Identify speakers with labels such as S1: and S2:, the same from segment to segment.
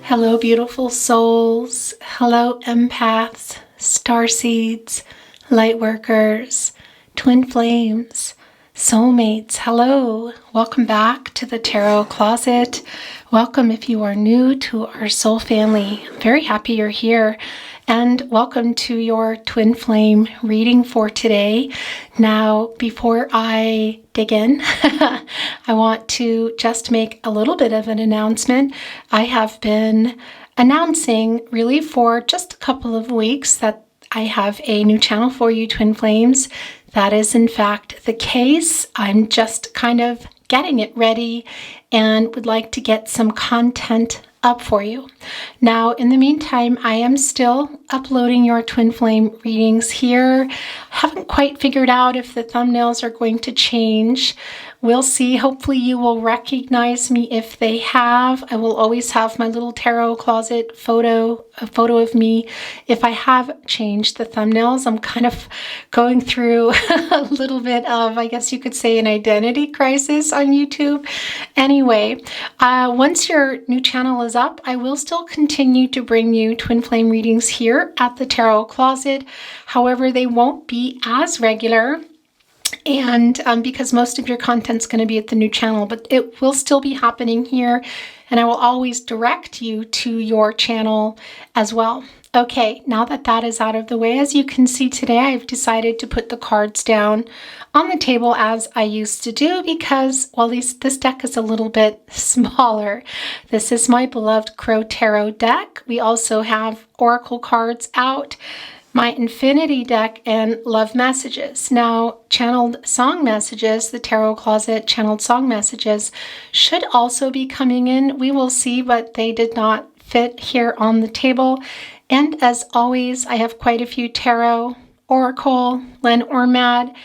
S1: Hello, beautiful souls. Hello, empaths, starseeds, light workers, twin flames, soulmates. Hello. Welcome back to the Tarot Closet. Welcome if you are new to our soul family. I'm very happy you're here. And welcome to your twin flame reading for today. Now, before I dig in, I want to just make a little bit of an announcement. I have been announcing really for just a couple of weeks that I have a new channel for you, twin flames. That is in fact the case. I'm just kind of getting it ready and would like to get some content up for you. Now, in the meantime, I am still uploading your twin flame readings here. Haven't quite figured out if the thumbnails are going to change. We'll see. Hopefully you will recognize me if they have. I will always have my little tarot closet photo, a photo of me. If I have changed the thumbnails, I'm kind of going through a little bit of, I guess you could say, an identity crisis on YouTube. Anyway, once your new channel is up, I will still continue to bring you twin flame readings here at the Tarot Closet. However, they won't be as regular. And because most of your content's going to be at the new channel, but it will still be happening here, and I will always direct you to your channel as well. Okay, now that that is out of the way, as you can see today, I've decided to put the cards down on the table as I used to do because, well, this deck is a little bit smaller. This is my beloved Crow Tarot deck. We also have Oracle cards out, my Infinity deck, and love messages. Now, channeled song messages, the Tarot Closet channeled song messages should also be coming in. We will see, but they did not fit here on the table. And as always, I have quite a few tarot, oracle, Lenormand,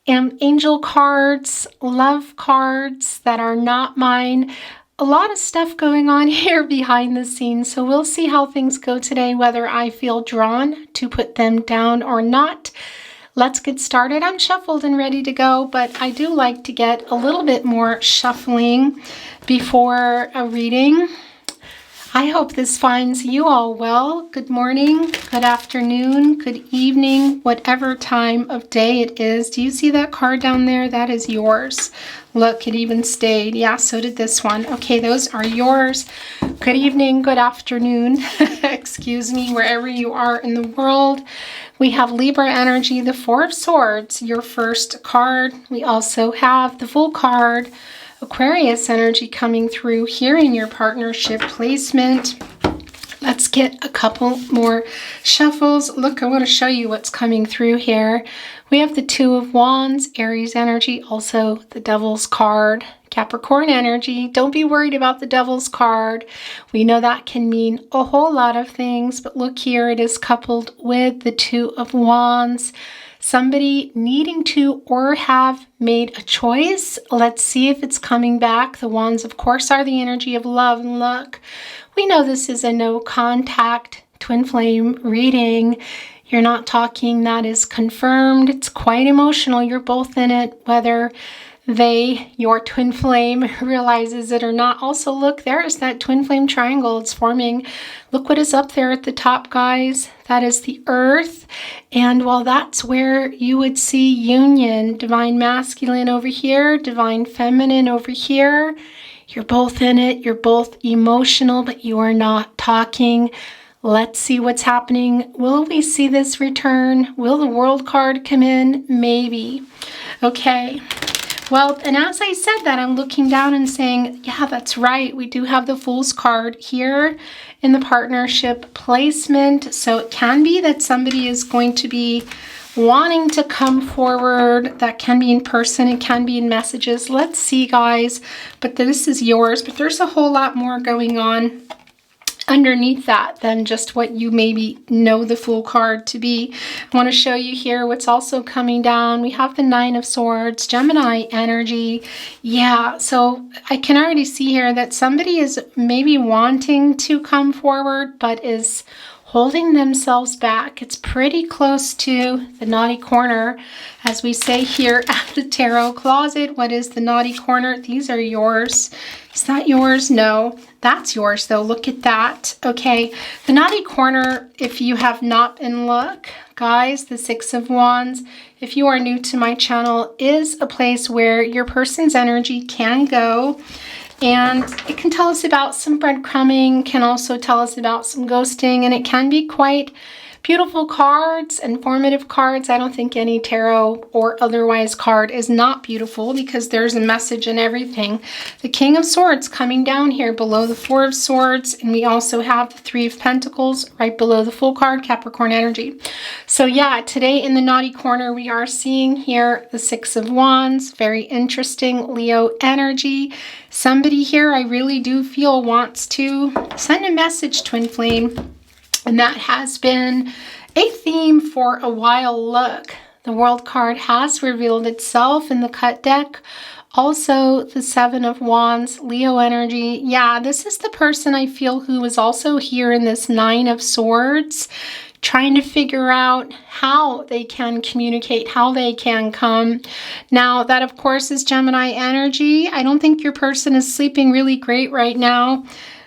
S1: and angel cards, love cards that are not mine. A lot of stuff going on here behind the scenes, so we'll see how things go today, whether I feel drawn to put them down or not. Let's get started. I'm shuffled and ready to go, but I do like to get a little bit more shuffling before a reading. I hope this finds you all well. Good morning, good afternoon, good evening, whatever time of day it is. Do you see that card down there? That is yours. Look, it even stayed. Yeah, so did this one. Okay, those are yours. Good evening, good afternoon. Excuse me, wherever you are in the world. We have Libra energy, the Four of Swords, your first card. We also have the Fool card, Aquarius energy coming through here in your partnership placement. Let's get a couple more shuffles. Look, I want to show you what's coming through here. We have the Two of Wands, Aries energy, also the Devil's card, Capricorn energy. Don't be worried about the Devil's card. We know that can mean a whole lot of things, but look here, it is coupled with the Two of Wands. Somebody needing to or have made a choice. Let's see if it's coming back. The Wands, of course, are the energy of love and luck. We know this is a no contact twin flame reading. You're not talking, that is confirmed. It's quite emotional. You're both in it, whether your twin flame realizes it or not. Also, look, there is that twin flame triangle. It's forming. Look what is up there at the top, guys. That is the earth. And well, that's where you would see union. Divine masculine over here, divine feminine over here. You're both in it. You're both emotional, but you are not talking. Let's see what's happening. Will we see this return? Will the World card come in? Maybe. Okay. Well, and as I said that, I'm looking down and saying, yeah, that's right. We do have the Fool's card here in the partnership placement. So it can be that somebody is going to be wanting to come forward. That can be in person. It can be in messages. Let's see, guys. But this is yours. But there's a whole lot more going on underneath that than just what you maybe know the Fool card to be. I want to show you here what's also coming down. We have the Nine of Swords, Gemini energy. Yeah, so I can already see here that somebody is maybe wanting to come forward but is holding themselves back. It's pretty close to the naughty corner, as we say here at the tarot closet. What is the naughty corner? These are yours. Is that yours? No, that's yours though. Look at that. Okay, the naughty corner, if you have not been guys, the Six of Wands, if you are new to my channel, is a place where your person's energy can go. And it can tell us about some breadcrumbing, can also tell us about some ghosting, and it can be quite beautiful cards, informative cards. I don't think any tarot or otherwise card is not beautiful, because there's a message in everything. The King of Swords coming down here below the Four of Swords, and we also have the Three of Pentacles right below the full card, Capricorn energy. So yeah, today in the naughty corner, we are seeing here the Six of Wands, very interesting Leo energy. Somebody here I really do feel wants to send a message, twin flame. And that has been a theme for a while. Look, the World card has revealed itself in the cut deck. Also, the Seven of Wands, Leo energy. Yeah, this is the person I feel who is also here in this Nine of Swords, trying to figure out how they can communicate, how they can come. Now, that of course is Gemini energy. I don't think your person is sleeping really great right now.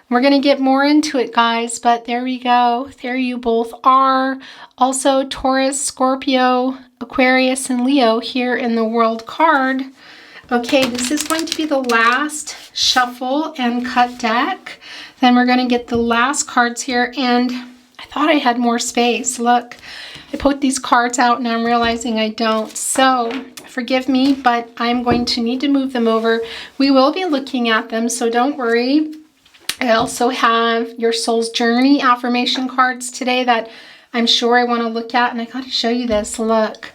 S1: We're going to get more into it, guys, but there we go. There you both are. Also, Taurus, Scorpio, Aquarius, and Leo here in the World card. Okay, this is going to be the last shuffle and cut deck. Then we're going to get the last cards here, and I thought I had more space. Look, I put these cards out and I'm realizing I don't. So forgive me, but I'm going to need to move them over. We will be looking at them, so don't worry. I also have your soul's journey affirmation cards today that I'm sure I want to look at, and I got to show you this. Look,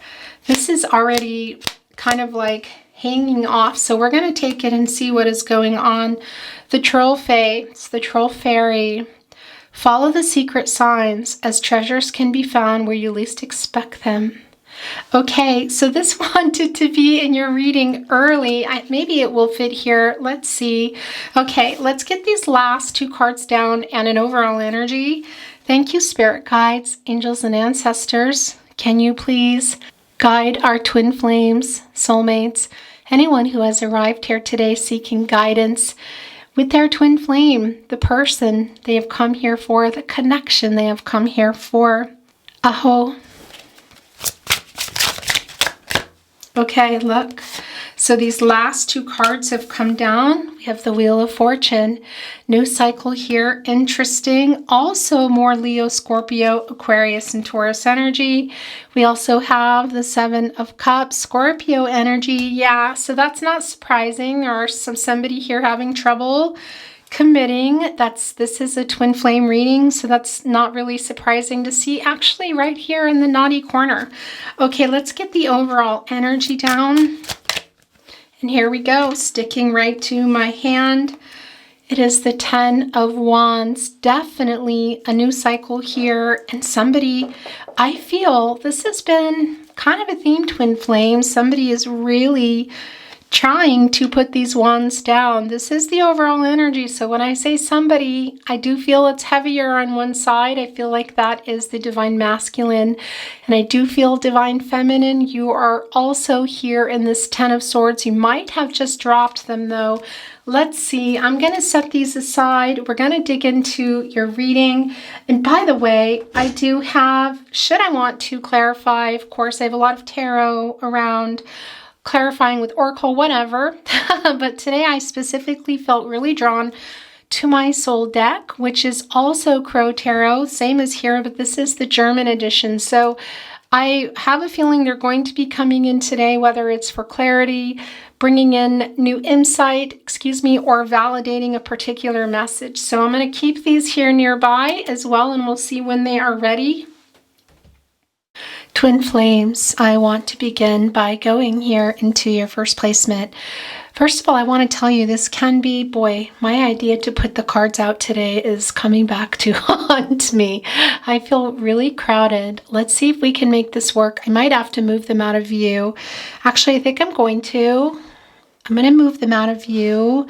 S1: this is already kind of like hanging off, so we're going to take it and see what is going on. The Troll Fae, it's the Troll Fairy. Follow the secret signs, as treasures can be found where you least expect them. Okay, so this wanted to be in your reading early. Maybe it will fit here. Let's see. Okay, let's get these last two cards down and an overall energy. Thank you, spirit guides, angels, and ancestors. Can you please guide our twin flames, soulmates, anyone who has arrived here today seeking guidance with their twin flame, the person they have come here for, the connection they have come here for. Aho. Okay, look. So these last two cards have come down. We have the Wheel of Fortune. New cycle here. Interesting. Also more Leo, Scorpio, Aquarius, and Taurus energy. We also have the Seven of Cups, Scorpio energy. Yeah, so that's not surprising. There are somebody here having trouble committing. This is a twin flame reading, so that's not really surprising to see actually right here in the naughty corner. Okay, let's get the overall energy down. And here we go, sticking right to my hand. It is the Ten of Wands. Definitely a new cycle here, and somebody, I feel this has been kind of a theme, twin flame. Somebody is really trying to put these wands down. This is the overall energy. So when I say somebody, I do feel it's heavier on one side. I feel like that is the divine masculine, and I do feel divine feminine. You are also here in this Ten of Swords. You might have just dropped them though. Let's see. I'm going to set these aside. We're going to dig into your reading. And by the way, I do have, should I want to clarify, of course, I have a lot of tarot around, clarifying with Oracle, whatever. But today I specifically felt really drawn to my soul deck, which is also Crow Tarot, same as here, but this is the German edition. So I have a feeling they're going to be coming in today, whether it's for clarity, bringing in new insight, or validating a particular message. So I'm going to keep these here nearby as well, and we'll see when they are ready. Twin flames, I want to begin by going here into your first placement. First of all, I want to tell you this can be, boy, my idea to put the cards out today is coming back to haunt me. I feel really crowded. Let's see if we can make this work. I might have to move them out of view. Actually, I think I'm going to. I'm going to move them out of view.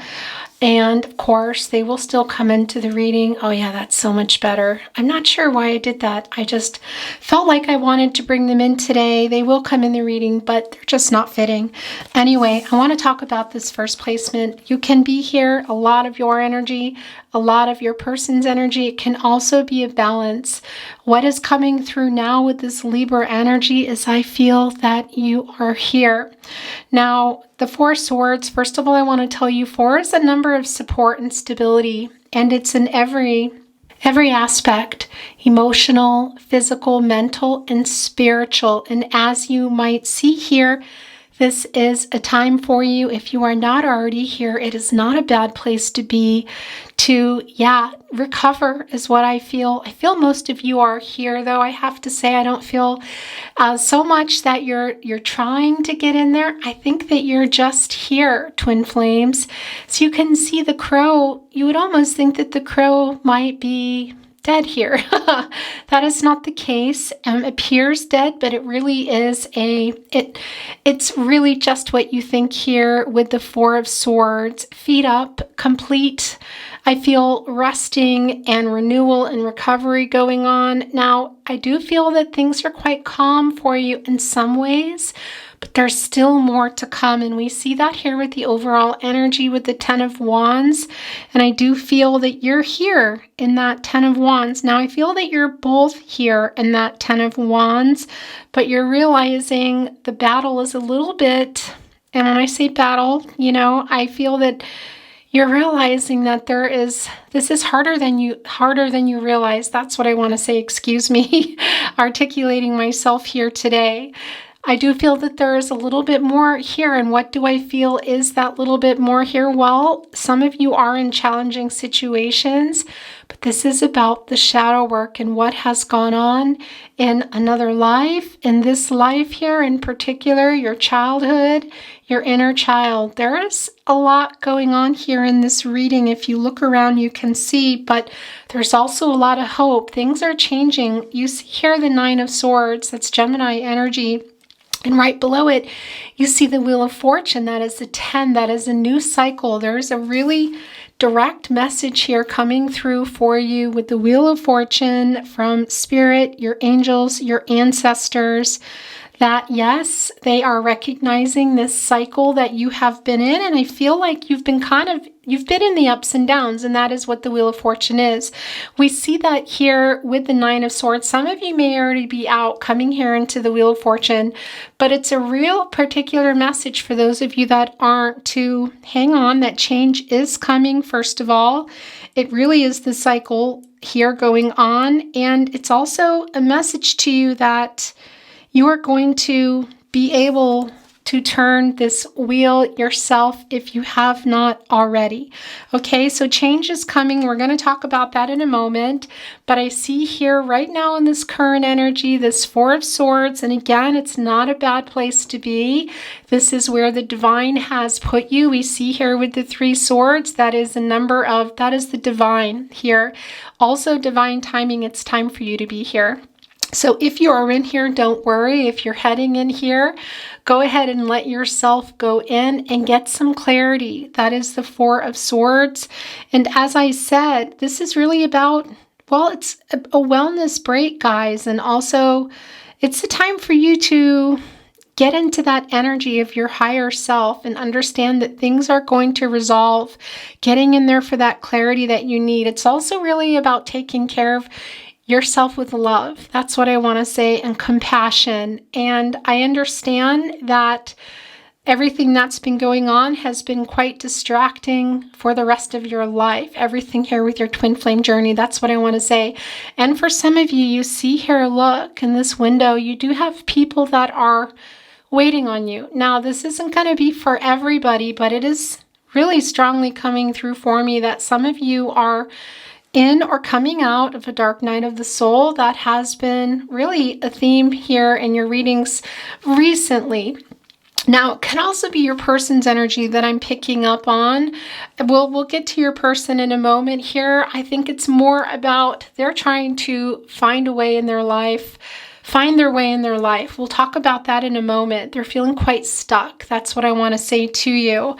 S1: And of course, they will still come into the reading. Oh yeah, that's so much better. I'm not sure why I did that. I just felt like I wanted to bring them in today. They will come in the reading, but they're just not fitting. Anyway, I want to talk about this first placement. You can be here, a lot of your energy, a lot of your person's energy. It can also be a balance. What is coming through now with this Libra energy is I feel that you are here. Now, the Four of Swords, first of all, I want to tell you 4 is a number of support and stability, and it's in every aspect, emotional, physical, mental, and spiritual. And as you might see here, this is a time for you. If you are not already here, it is not a bad place to be, to, recover is what I feel. I feel most of you are here, though. I have to say, I don't feel so much that you're trying to get in there. I think that you're just here, twin flames. So you can see the crow. You would almost think that the crow might be dead here. That is not the case. Appears dead, but it really is it's really just what you think here with the Four of Swords. Feet up, complete. I feel resting and renewal and recovery going on. Now, I do feel that things are quite calm for you in some ways, but there's still more to come. And we see that here with the overall energy with the 10 of Wands. And I do feel that you're here in that 10 of Wands. Now, I feel that you're both here in that 10 of Wands, but you're realizing the battle is a little bit, and when I say battle, I feel that you're realizing that this is harder than you realize. That's what I want to say. Excuse me, articulating myself here today. I do feel that there is a little bit more here. And what do I feel is that little bit more here? Well, some of you are in challenging situations, but this is about the shadow work and what has gone on in another life. In this life here in particular, your childhood, your inner child. There is a lot going on here in this reading. If you look around, you can see, but there's also a lot of hope. Things are changing. You see here the 9 of Swords. That's Gemini energy. And right below it, you see the Wheel of Fortune. That is the 10. That is a new cycle. There's a really direct message here coming through for you with the Wheel of Fortune from Spirit, your angels, your ancestors, that yes, they are recognizing this cycle that you have been in. And I feel like you've been in the ups and downs, and that is what the Wheel of Fortune is. We see that here with the 9 of Swords. Some of you may already be out coming here into the Wheel of Fortune, but it's a real particular message for those of you that aren't, to hang on, that change is coming. First of all, it really is the cycle here going on. And it's also a message to you that you are going to be able to turn this wheel yourself if you have not already. Okay, so change is coming. We're going to talk about that in a moment. But I see here right now in this current energy, this 4 of Swords. And again, it's not a bad place to be. This is where the divine has put you. We see here with the 3 swords, that is the divine here. Also divine timing. It's time for you to be here. So if you are in here, don't worry. If you're heading in here, go ahead and let yourself go in and get some clarity. That is the 4 of Swords. And as I said, this is really about, well, it's a wellness break, guys. And also, it's a time for you to get into that energy of your higher self and understand that things are going to resolve, getting in there for that clarity that you need. It's also really about taking care of yourself with love. That's what I want to say, and compassion. And I understand that everything that's been going on has been quite distracting for the rest of your life. Everything here with your twin flame journey. That's what I want to say. And for some of you, you see here, look in this window, you do have people that are waiting on you. Now, this isn't going to be for everybody, but it is really strongly coming through for me that some of you are in or coming out of a dark night of the soul. That has been really a theme here in your readings recently. Now, it can also be your person's energy that I'm picking up on. We'll get to your person in a moment here. I think it's more about they're trying to find a way in their life, find their way in their life. We'll talk about that in a moment. They're feeling quite stuck. That's what I want to say to you.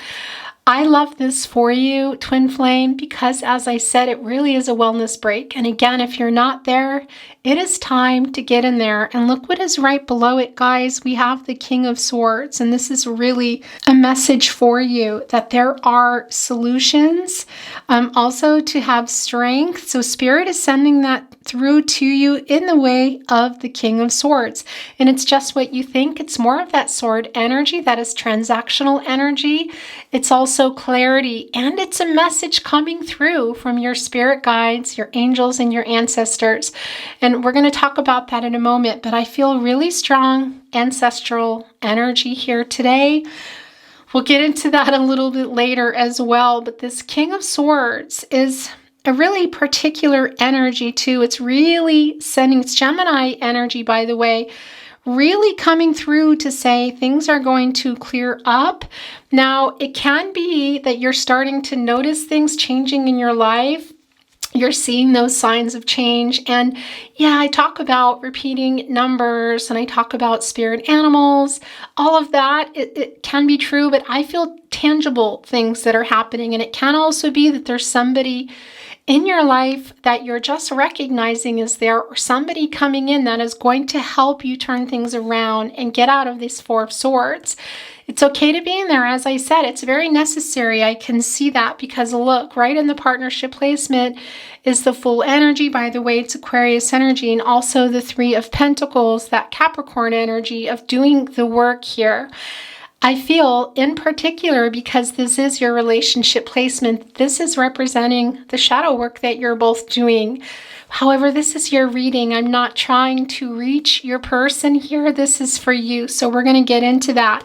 S1: I love this for you, Twin Flame, because as I said, it really is a wellness break. And again, if you're not there, it is time to get in there. And look what is right below it, guys. We have the King of Swords. And this is really a message for you that there are solutions, also to have strength. So Spirit is sending that through to you in the way of the King of Swords. And it's just what you think. It's more of that sword energy that is transactional energy. It's also clarity, and it's a message coming through from your spirit guides, your angels, and your ancestors. And we're going to talk about that in a moment, but I feel really strong ancestral energy here today. We'll get into that a little bit later as well, but this King of Swords is a really particular energy too. It's really sending, it's Gemini energy, by the way, really coming through to say things are going to clear up. Now, it can be that you're starting to notice things changing in your life. You're seeing those signs of change. And yeah, I talk about repeating numbers and I talk about spirit animals, all of that. It can be true, but I feel tangible things that are happening. And it can also be that there's somebody in your life that you're just recognizing is there, or somebody coming in that is going to help you turn things around and get out of this Four of Swords. It's okay to be in there. As I said, it's very necessary. I can see that because look, right in the partnership placement is the full energy. By the way, it's Aquarius energy, and also the Three of Pentacles, that Capricorn energy of doing the work here. I feel in particular, because this is your relationship placement, this is representing the shadow work that you're both doing. However, this is your reading. I'm not trying to reach your person here. This is for you. So we're going to get into that.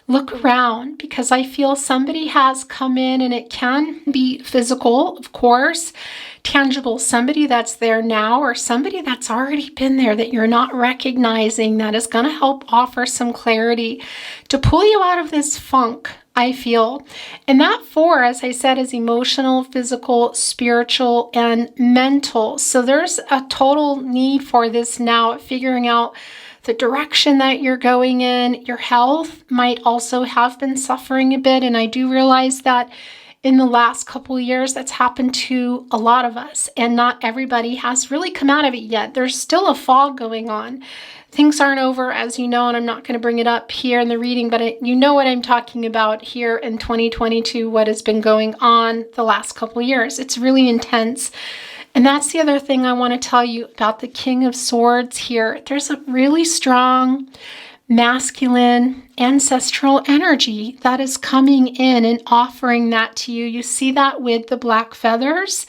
S1: Look around, because I feel somebody has come in, and it can be physical, of course, tangible, somebody that's there now or somebody that's already been there that you're not recognizing, that is going to help offer some clarity to pull you out of this funk, I feel. And that four, as I said, is emotional, physical, spiritual, and mental. So there's a total need for this now, figuring out the direction that you're going in. Your health might also have been suffering a bit, and I do realize that in the last couple of years that's happened to a lot of us, and not everybody has really come out of it yet. There's still a fog going on. Things aren't over, as you know, and I'm not going to bring it up here in the reading, but you know what I'm talking about here in 2022, what has been going on the last couple of years. It's really intense. And that's the other thing I want to tell you about the King of Swords here. There's a really strong masculine ancestral energy that is coming in and offering that to you. You see that with the black feathers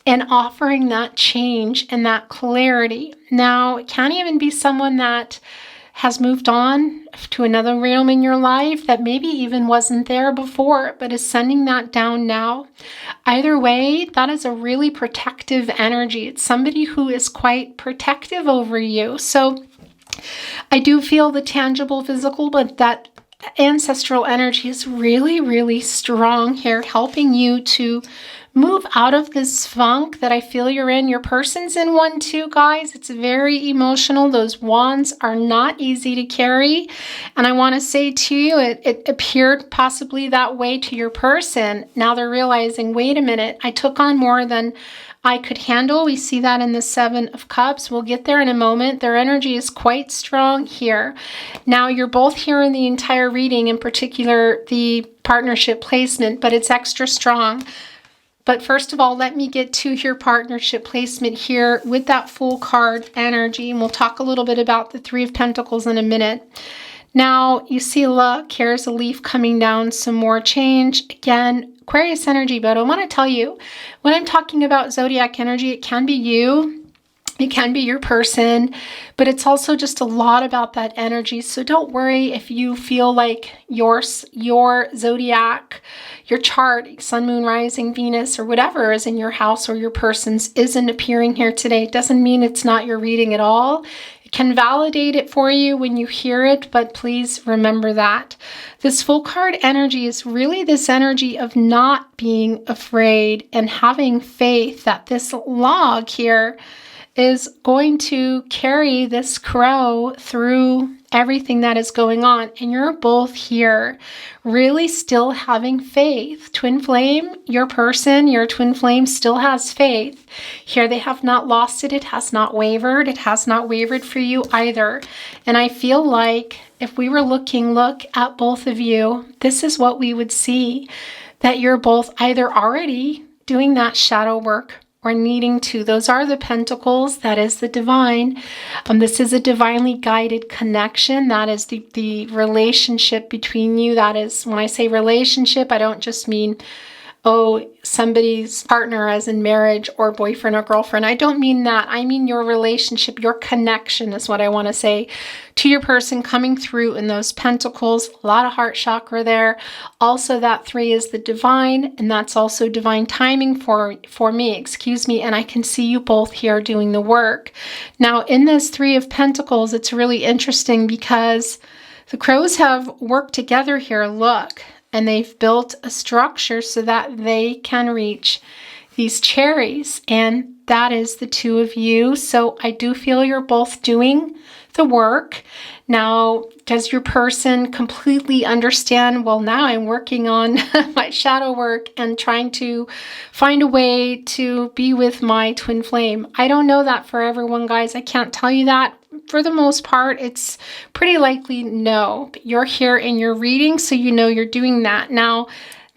S1: and offering that change and that clarity. Now, it can even be someone that has moved on to another realm in your life that maybe even wasn't there before, but is sending that down now. Either way, that is a really protective energy. It's somebody who is quite protective over you. So I do feel the tangible physical, but that ancestral energy is really, really strong here, helping you to move out of this funk that I feel you're in. Your person's in one too, guys. It's very emotional. Those wands are not easy to carry. And I want to say to you, it appeared possibly that way to your person. Now they're realizing, wait a minute, I took on more than I could handle. We see that in the Seven of Cups. We'll get there in a moment. Their energy is quite strong here. Now, you're both here in the entire reading, in particular the partnership placement, but it's extra strong. But first of all, let me get to your partnership placement here with that full card energy. And we'll talk a little bit about the Three of Pentacles in a minute. Now, you see, look, here's a leaf coming down, some more change. Again, Aquarius energy, but I want to tell you, when I'm talking about zodiac energy, it can be you. It can be your person, but it's also just a lot about that energy. So don't worry if you feel like your zodiac, your chart, sun, moon, rising, Venus, or whatever is in your house or your person's isn't appearing here today. It doesn't mean it's not your reading at all. It can validate it for you when you hear it, but please remember that. This full card energy is really this energy of not being afraid and having faith that this log here is going to carry this crow through everything that is going on. And you're both here really still having faith. Twin flame, your person, your twin flame still has faith. Here they have not lost it. It has not wavered. It has not wavered for you either. And I feel like if we were look at both of you, this is what we would see, that you're both either already doing that shadow work or needing to. Those are the pentacles. That is the divine. This is a divinely guided connection. That is the relationship between you. That is, when I say relationship, I don't just mean, oh, somebody's partner as in marriage or boyfriend or girlfriend. I don't mean that. I mean your relationship, your connection is what I want to say to your person coming through in those pentacles. A lot of heart chakra there. Also, that 3 is the divine, and that's also divine timing for me, excuse me. And I can see you both here doing the work. Now, in this 3 of Pentacles, it's really interesting because the crows have worked together here. Look. And they've built a structure so that they can reach these cherries. And that is the 2 of you. So I do feel you're both doing the work. Now, does your person completely understand, well, now I'm working on my shadow work and trying to find a way to be with my twin flame? I don't know that for everyone, guys. I can't tell you that. For the most part, it's pretty likely no. But you're here in your reading, so you know you're doing that. Now,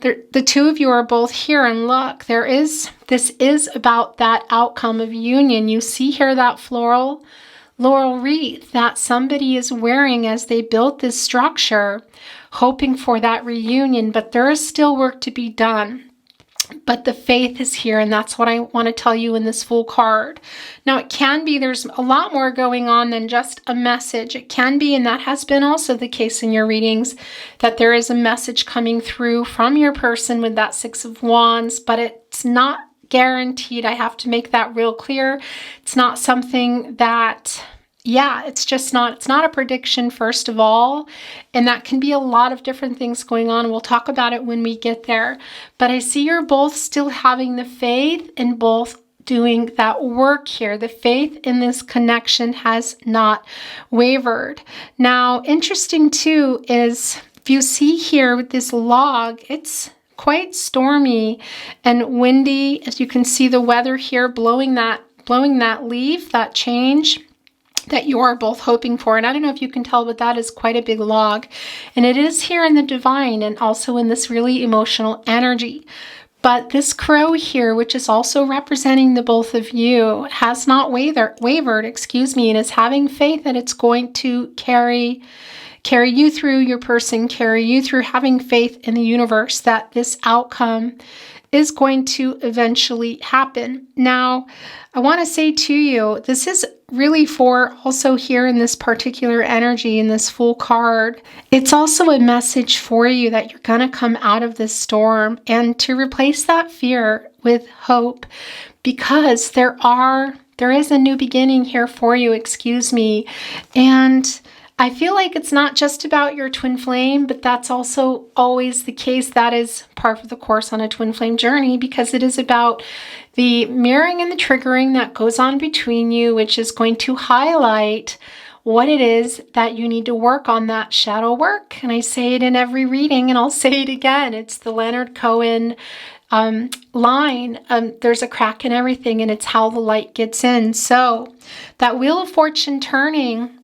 S1: the 2 of you are both here, and look, this is about that outcome of union. You see here that floral wreath that somebody is wearing as they built this structure, hoping for that reunion, but there is still work to be done. But the faith is here, and that's what I want to tell you in this Fool card. Now, it can be there's a lot more going on than just a message. It can be, and that has been also the case in your readings, that there is a message coming through from your person with that 6 of Wands, but it's not guaranteed. I have to make that real clear. It's not something that... yeah, it's not a prediction, first of all, and that can be a lot of different things going on. We'll talk about it when we get there, but I see you're both still having the faith and both doing that work here. The faith in this connection has not wavered. Now, interesting too is if you see here with this log, it's quite stormy and windy. As you can see the weather here blowing that leaf, that change that you are both hoping for. And I don't know if you can tell, but that is quite a big log. And it is here in the divine and also in this really emotional energy. But this crow here, which is also representing the both of you, has not wavered, excuse me, and is having faith that it's going to carry you through, your person, carry you through, having faith in the universe that this outcome is going to eventually happen. Now, I want to say to you, this is really for also here in this particular energy, in this Fool card. It's also a message for you that you're going to come out of this storm and to replace that fear with hope, because there is a new beginning here for you, excuse me. And I feel like it's not just about your twin flame, but that's also always the case. That is part of the course on a twin flame journey, because it is about the mirroring and the triggering that goes on between you, which is going to highlight what it is that you need to work on, that shadow work. And I say it in every reading, and I'll say it again. It's the Leonard Cohen line. There's a crack in everything, and it's how the light gets in. So that Wheel of Fortune turning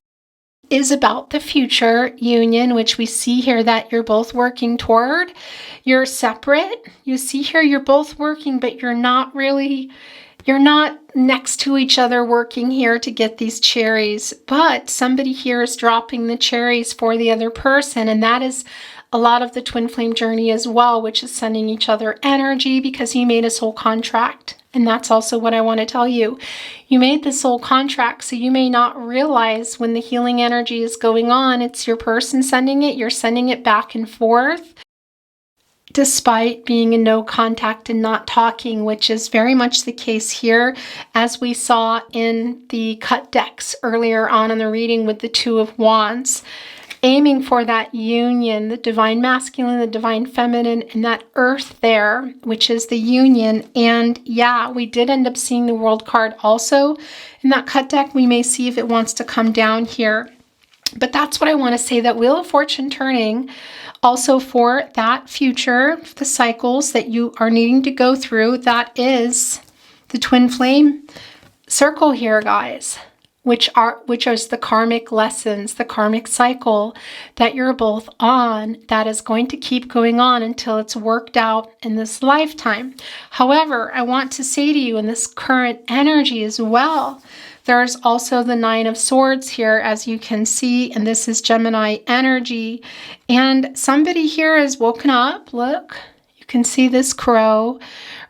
S1: is about the future union, which we see here that you're both working toward. You're separate. You see here you're both working, but you're not next to each other working here to get these cherries. But somebody here is dropping the cherries for the other person, and that is a lot of the twin flame journey as well, which is sending each other energy, because you made a soul contract. And that's also what I want to tell you. You made the soul contract, so you may not realize when the healing energy is going on, it's your person sending it, you're sending it back and forth, despite being in no contact and not talking, which is very much the case here, as we saw in the cut decks earlier on in the reading with the 2 of Wands. aiming for that union, the divine masculine, the divine feminine, and that earth there, which is the union. And yeah, we did end up seeing the world card also in that cut deck. We may see if it wants to come down here. But that's what I want to say, that Wheel of Fortune turning also for that future, the cycles that you are needing to go through. That is the twin flame circle here, guys, which is the karmic lessons, the karmic cycle that you're both on, that is going to keep going on until it's worked out in this lifetime. However, I want to say to you in this current energy as well, there's also the Nine of Swords here, as you can see, and this is Gemini energy. And somebody here has woken up. Look, you can see this crow,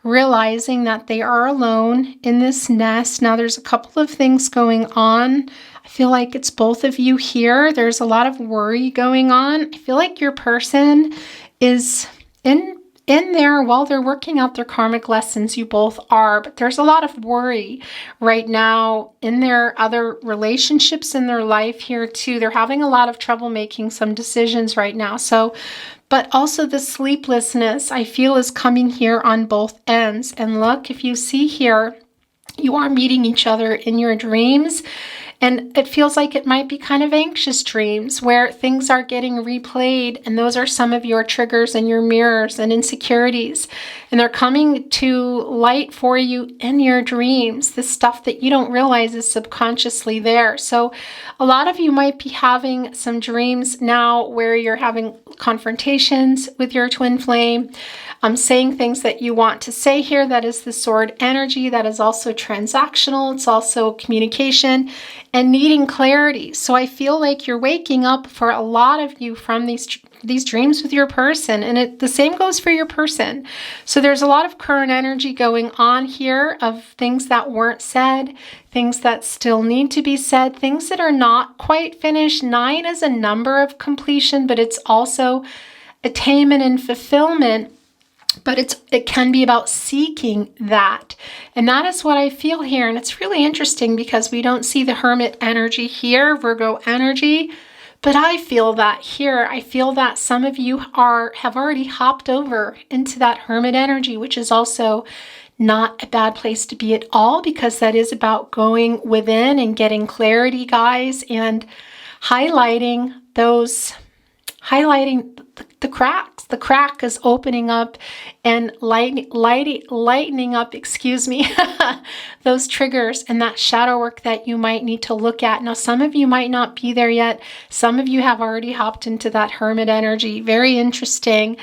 S1: realizing that they are alone in this nest. Now, there's a couple of things going on. I feel like it's both of you here. There's a lot of worry going on. I feel like your person is in there while they're working out their karmic lessons. You both are, but there's a lot of worry right now in their other relationships in their life here too. They're having a lot of trouble making some decisions right now. So, but also the sleeplessness I feel is coming here on both ends. And look, if you see here, you are meeting each other in your dreams. And it feels like it might be kind of anxious dreams where things are getting replayed. And those are some of your triggers and your mirrors and insecurities. And they're coming to light for you in your dreams, the stuff that you don't realize is subconsciously there. So a lot of you might be having some dreams now where you're having confrontations with your twin flame. Saying things that you want to say here. That is the sword energy. That is also transactional. It's also communication and needing clarity. So I feel like you're waking up for a lot of you from these dreams with your person, and the same goes for your person. So there's a lot of current energy going on here of things that weren't said, things that still need to be said, things that are not quite finished. 9 is a number of completion, but it's also attainment and fulfillment. But it can be about seeking that. And that is what I feel here. And it's really interesting because we don't see the Hermit energy here, Virgo energy. But I feel that here. I feel that some of you have already hopped over into that Hermit energy, which is also not a bad place to be at all, because that is about going within and getting clarity, guys, and highlighting the cracks. The crack is opening up and lightening up, those triggers and that shadow work that you might need to look at. Now, some of you might not be there yet. Some of you have already hopped into that Hermit energy. Very interesting.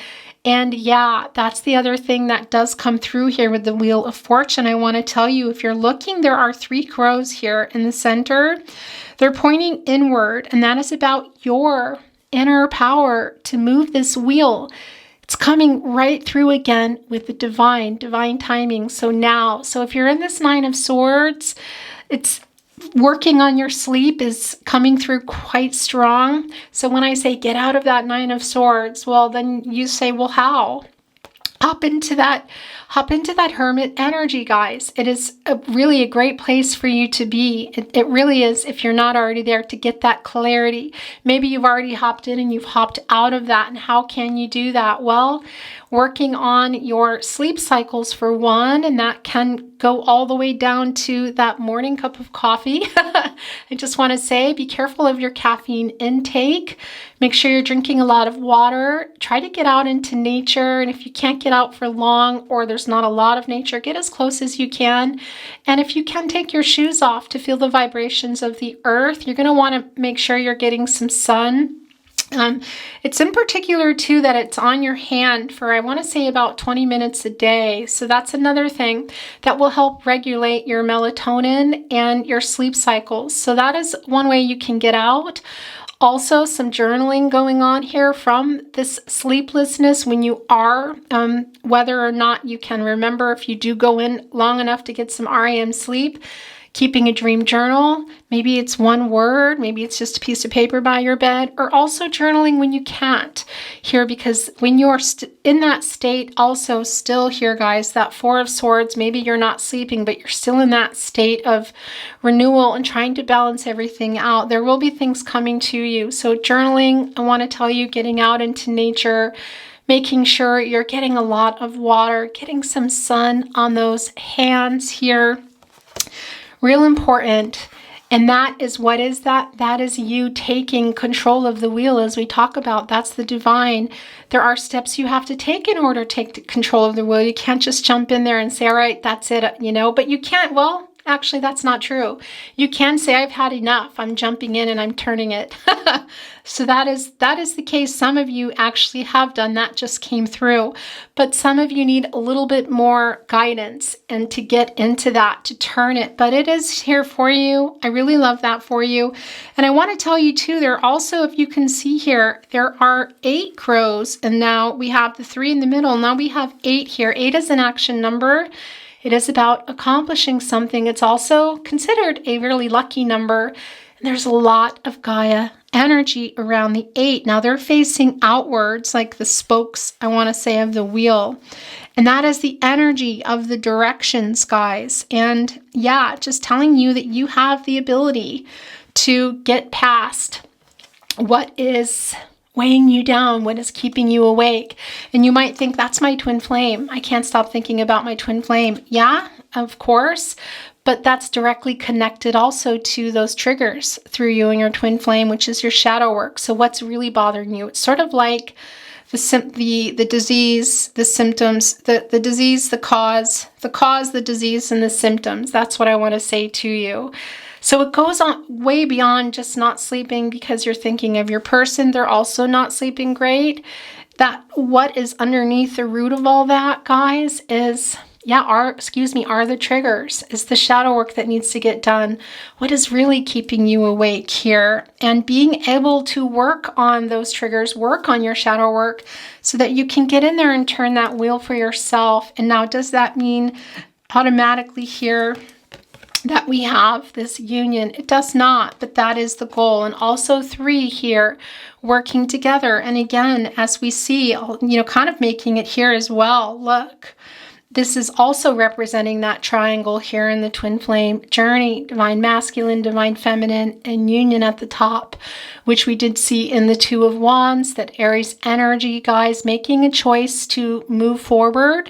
S1: And yeah, that's the other thing that does come through here with the Wheel of Fortune. I want to tell you, if you're looking, there are 3 crows here in the center. They're pointing inward, and that is about your inner power to move this wheel. It's coming right through again with the divine timing. So if you're in this 9 of Swords, it's working on your sleep is coming through quite strong. So when I say get out of that 9 of Swords, well, then you say, well, how? Hop into that Hermit energy, guys. It is really a great place for you to be. It really is, if you're not already there, to get that clarity. Maybe you've already hopped in and you've hopped out of that. And how can you do that? Well, working on your sleep cycles for one, and that can go all the way down to that morning cup of coffee. I just want to say, be careful of your caffeine intake. Make sure you're drinking a lot of water. Try to get out into nature. And if you can't get out for long, or there's not a lot of nature, get as close as you can. And if you can, take your shoes off to feel the vibrations of the earth. You're going to want to make sure you're getting some sun. It's in particular too that it's on your hand for, I want to say, about 20 minutes a day. So that's another thing that will help regulate your melatonin and your sleep cycles. So that is one way you can get out. Also, some journaling going on here from this sleeplessness when you are, whether or not you can remember, if you do go in long enough to get some REM sleep, keeping a dream journal. Maybe it's one word, maybe it's just a piece of paper by your bed, or also journaling when you can't here, because when you're in that state, also still here, guys, that Four of Swords, maybe you're not sleeping, but you're still in that state of renewal and trying to balance everything out. There will be things coming to you. So journaling, I want to tell you, getting out into nature, making sure you're getting a lot of water, getting some sun on those hands here. Real important. And that is, what is that? That is you taking control of the wheel, as we talk about. That's the divine. There are steps you have to take in order to take control of the wheel. You can't just jump in there and say, all right, that's it, you know, but you can't, well, actually, that's not true. You can say, I've had enough. I'm jumping in and I'm turning it. So that is the case. Some of you actually have done that, just came through. But some of you need a little bit more guidance and to get into that, to turn it. But it is here for you. I really love that for you. And I want to tell you too, there also, if you can see here, there are 8 crows. And now we have the 3 in the middle. Now we have 8 here. 8 is an action number. It is about accomplishing something. It's also considered a really lucky number. And there's a lot of Gaia energy around the 8. Now they're facing outwards, like the spokes, I want to say, of the wheel. And that is the energy of the directions, guys. And yeah, just telling you that you have the ability to get past what is weighing you down, what is keeping you awake. And you might think, that's my twin flame. I can't stop thinking about my twin flame. Yeah, of course. But that's directly connected also to those triggers through you and your twin flame, which is your shadow work. So what's really bothering you? It's sort of like the disease, the symptoms, the disease, the cause, the disease, and the symptoms. That's what I want to say to you. So it goes on way beyond just not sleeping because you're thinking of your person. They're also not sleeping great. That what is underneath the root of all that, guys, is, are the triggers, is the shadow work that needs to get done. What is really keeping you awake here? And being able to work on those triggers, work on your shadow work so that you can get in there and turn that wheel for yourself. And now, does that mean automatically here that we have this union? It does not, but that is the goal. And also 3 here working together. And again, as we see, kind of making it here as well. Look, this is also representing that triangle here in the twin flame journey, divine masculine, divine feminine, and union at the top, which we did see in the 2 of Wands, that Aries energy, guys, making a choice to move forward.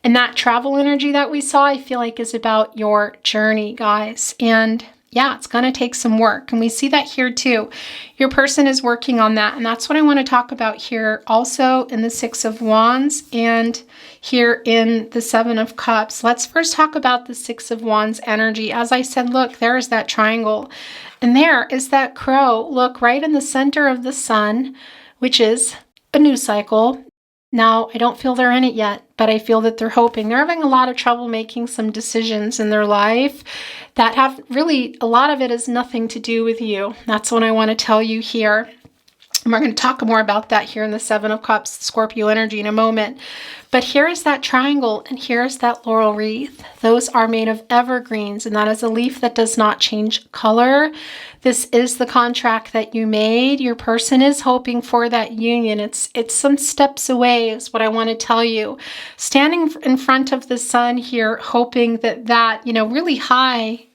S1: And that travel energy that we saw, I feel like, is about your journey, guys. And yeah, it's going to take some work. And we see that here too. Your person is working on that. And that's what I want to talk about here also in the 6 of Wands and here in the 7 of Cups. Let's first talk about the 6 of Wands energy. As I said, look, there is that triangle. And there is that crow. Look, right in the center of the sun, which is a news cycle. Now, I don't feel they're in it yet, but I feel that they're hoping. They're having a lot of trouble making some decisions in their life that have really, a lot of it has nothing to do with you. That's what I want to tell you here. And we're going to talk more about that here in the 7 of Cups, Scorpio energy, in a moment. But here is that triangle, and here is that laurel wreath. Those are made of evergreens, and that is a leaf that does not change color. This is the contract that you made. Your person is hoping for that union. It's some steps away, is what I want to tell you. Standing in front of the sun here, hoping that really high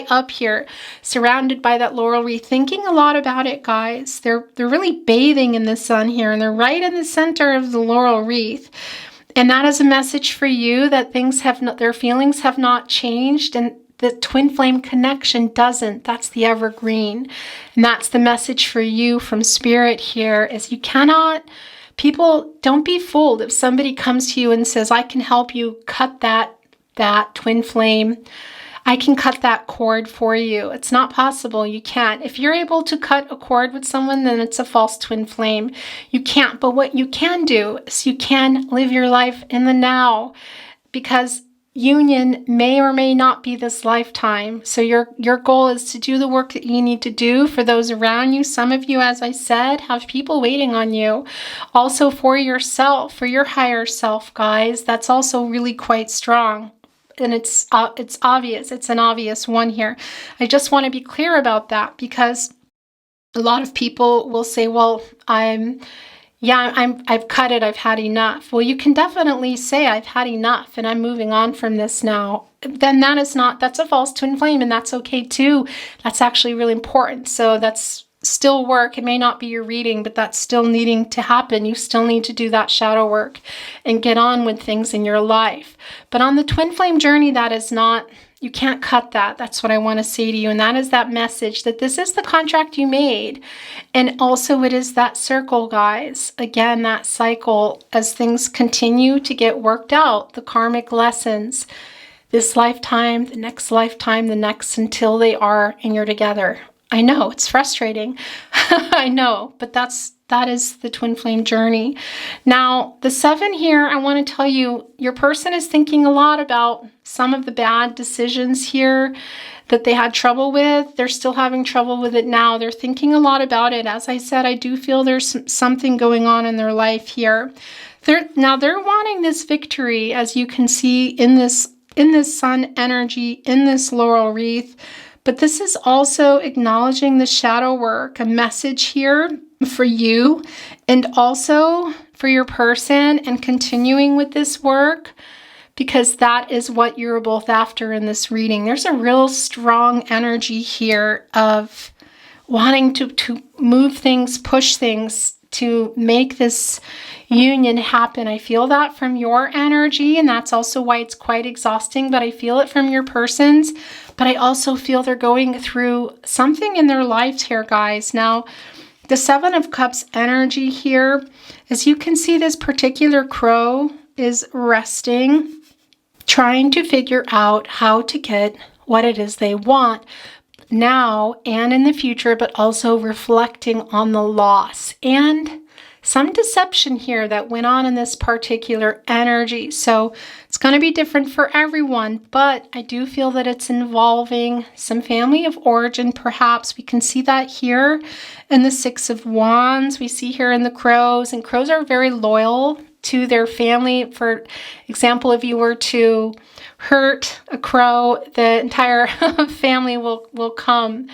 S1: up here, surrounded by that laurel wreath, thinking a lot about it, guys. They're really bathing in the sun here, and they're right in the center of the laurel wreath. And that is a message for you that their feelings have not changed, and the twin flame connection doesn't. That's the evergreen. And that's the message for you from spirit here, is people, don't be fooled if somebody comes to you and says, I can help you cut that twin flame. I can cut that cord for you. It's not possible. You can't. If you're able to cut a cord with someone, then it's a false twin flame. You can't. But what you can do is you can live your life in the now, because union may or may not be this lifetime. So your goal is to do the work that you need to do for those around you. Some of you, as I said, have people waiting on you. Also for yourself, for your higher self, guys. That's also really quite strong. and it's obvious. It's an obvious one here. I just want to be clear about that, because a lot of people will say, well, I've cut it. I've had enough. Well, you can definitely say I've had enough and I'm moving on from this now. Then that's a false twin flame, and that's okay too. That's actually really important. So that's still work. It may not be your reading, but that's still needing to happen. You still need to do that shadow work and get on with things in your life. But on the twin flame journey, that is not, you can't cut that. That's what I want to say to you. And that is that message that this is the contract you made. And also it is that circle, guys. Again, that cycle as things continue to get worked out, the karmic lessons, this lifetime, the next lifetime, the next, until they are and you're together. I know it's frustrating. I know, but that is the twin flame journey. Now, the 7 here, I want to tell you, your person is thinking a lot about some of the bad decisions here that they had trouble with. They're still having trouble with it now. They're thinking a lot about it. As I said, I do feel there's something going on in their life here. They're wanting this victory, as you can see in this sun energy, in this laurel wreath. But this is also acknowledging the shadow work, a message here for you and also for your person, and continuing with this work, because that is what you're both after in this reading. There's a real strong energy here of wanting to move things, push things, to make this union happen. I feel that from your energy, and that's also why it's quite exhausting, but I feel it from your person's. But I also feel they're going through something in their lives here, guys. Now, the 7 of Cups energy here, as you can see, this particular crow is resting, trying to figure out how to get what it is they want now and in the future, but also reflecting on the loss and some deception here that went on in this particular energy. So it's going to be different for everyone, but I do feel that it's involving some family of origin, perhaps. We can see that here in the 6 of Wands. We see here in the crows, and crows are very loyal to their family. For example, if you were to hurt a crow, the entire family will come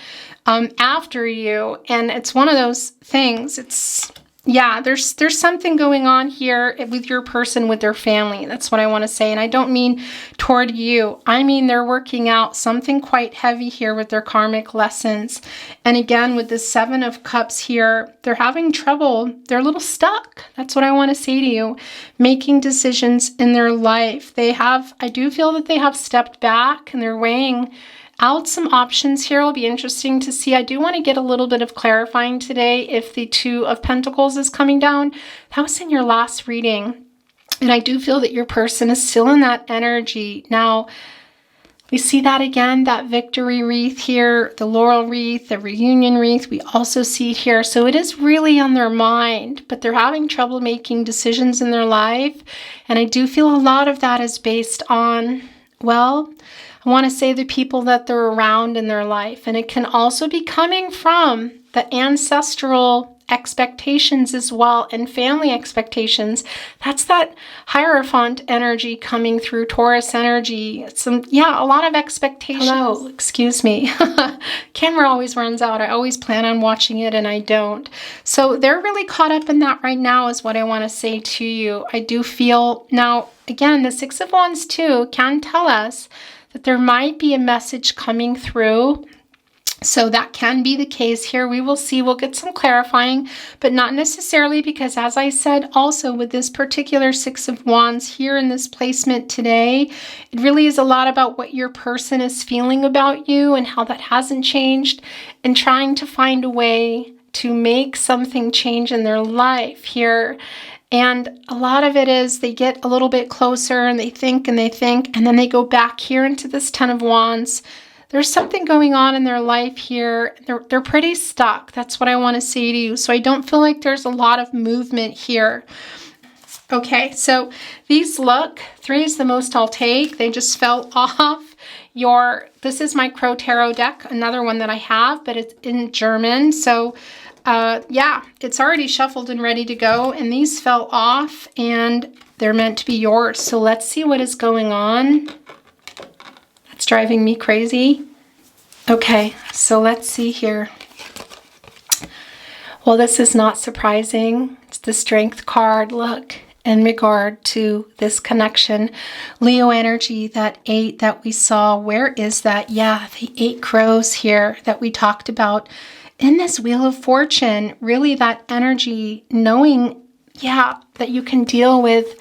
S1: after you. And it's one of those things. Yeah, there's something going on here with your person, with their family. That's what I want to say. And I don't mean toward you. I mean, they're working out something quite heavy here with their karmic lessons. And again, with the 7 of Cups here, they're having trouble. They're a little stuck. That's what I want to say to you. Making decisions in their life. I do feel that they have stepped back and they're weighing out some options here. It'll be interesting to see. I do want to get a little bit of clarifying today if the 2 of Pentacles is coming down. That was in your last reading. And I do feel that your person is still in that energy. Now, we see that again, that victory wreath here, the laurel wreath, the reunion wreath. We also see it here. So it is really on their mind, but they're having trouble making decisions in their life. And I do feel a lot of that is based on, well, I want to say the people that they're around in their life. And it can also be coming from the ancestral expectations as well, and family expectations. That's that Hierophant energy coming through, Taurus energy. A lot of expectations. Hello, excuse me. Camera always runs out. I always plan on watching it and I don't. So they're really caught up in that right now is what I want to say to you. I do feel, now again, the 6 of Wands too can tell us that there might be a message coming through. So that can be the case here. We will see. We'll get some clarifying, but not necessarily, because as I said, also with this particular 6 of Wands here in this placement today, it really is a lot about what your person is feeling about you and how that hasn't changed, and trying to find a way to make something change in their life here. And a lot of it is they get a little bit closer and they think, and then they go back here into this 10 of Wands. There's something going on in their life here. They're pretty stuck. That's what I want to say to you. So I don't feel like there's a lot of movement here. Okay, so these look, 3 is the most I'll take. They just fell off this is my Crow Tarot deck, another one that I have, but it's in German. So yeah, it's already shuffled and ready to go, and these fell off and they're meant to be yours. So let's see what is going on. It's driving me crazy. Okay, so let's see here. Well, this is not surprising. It's the Strength card. Look, in regard to this connection, Leo energy, that 8 that we saw, where is that? Yeah, the 8 crows here that we talked about in this Wheel of Fortune. Really that energy, knowing, yeah, that you can deal with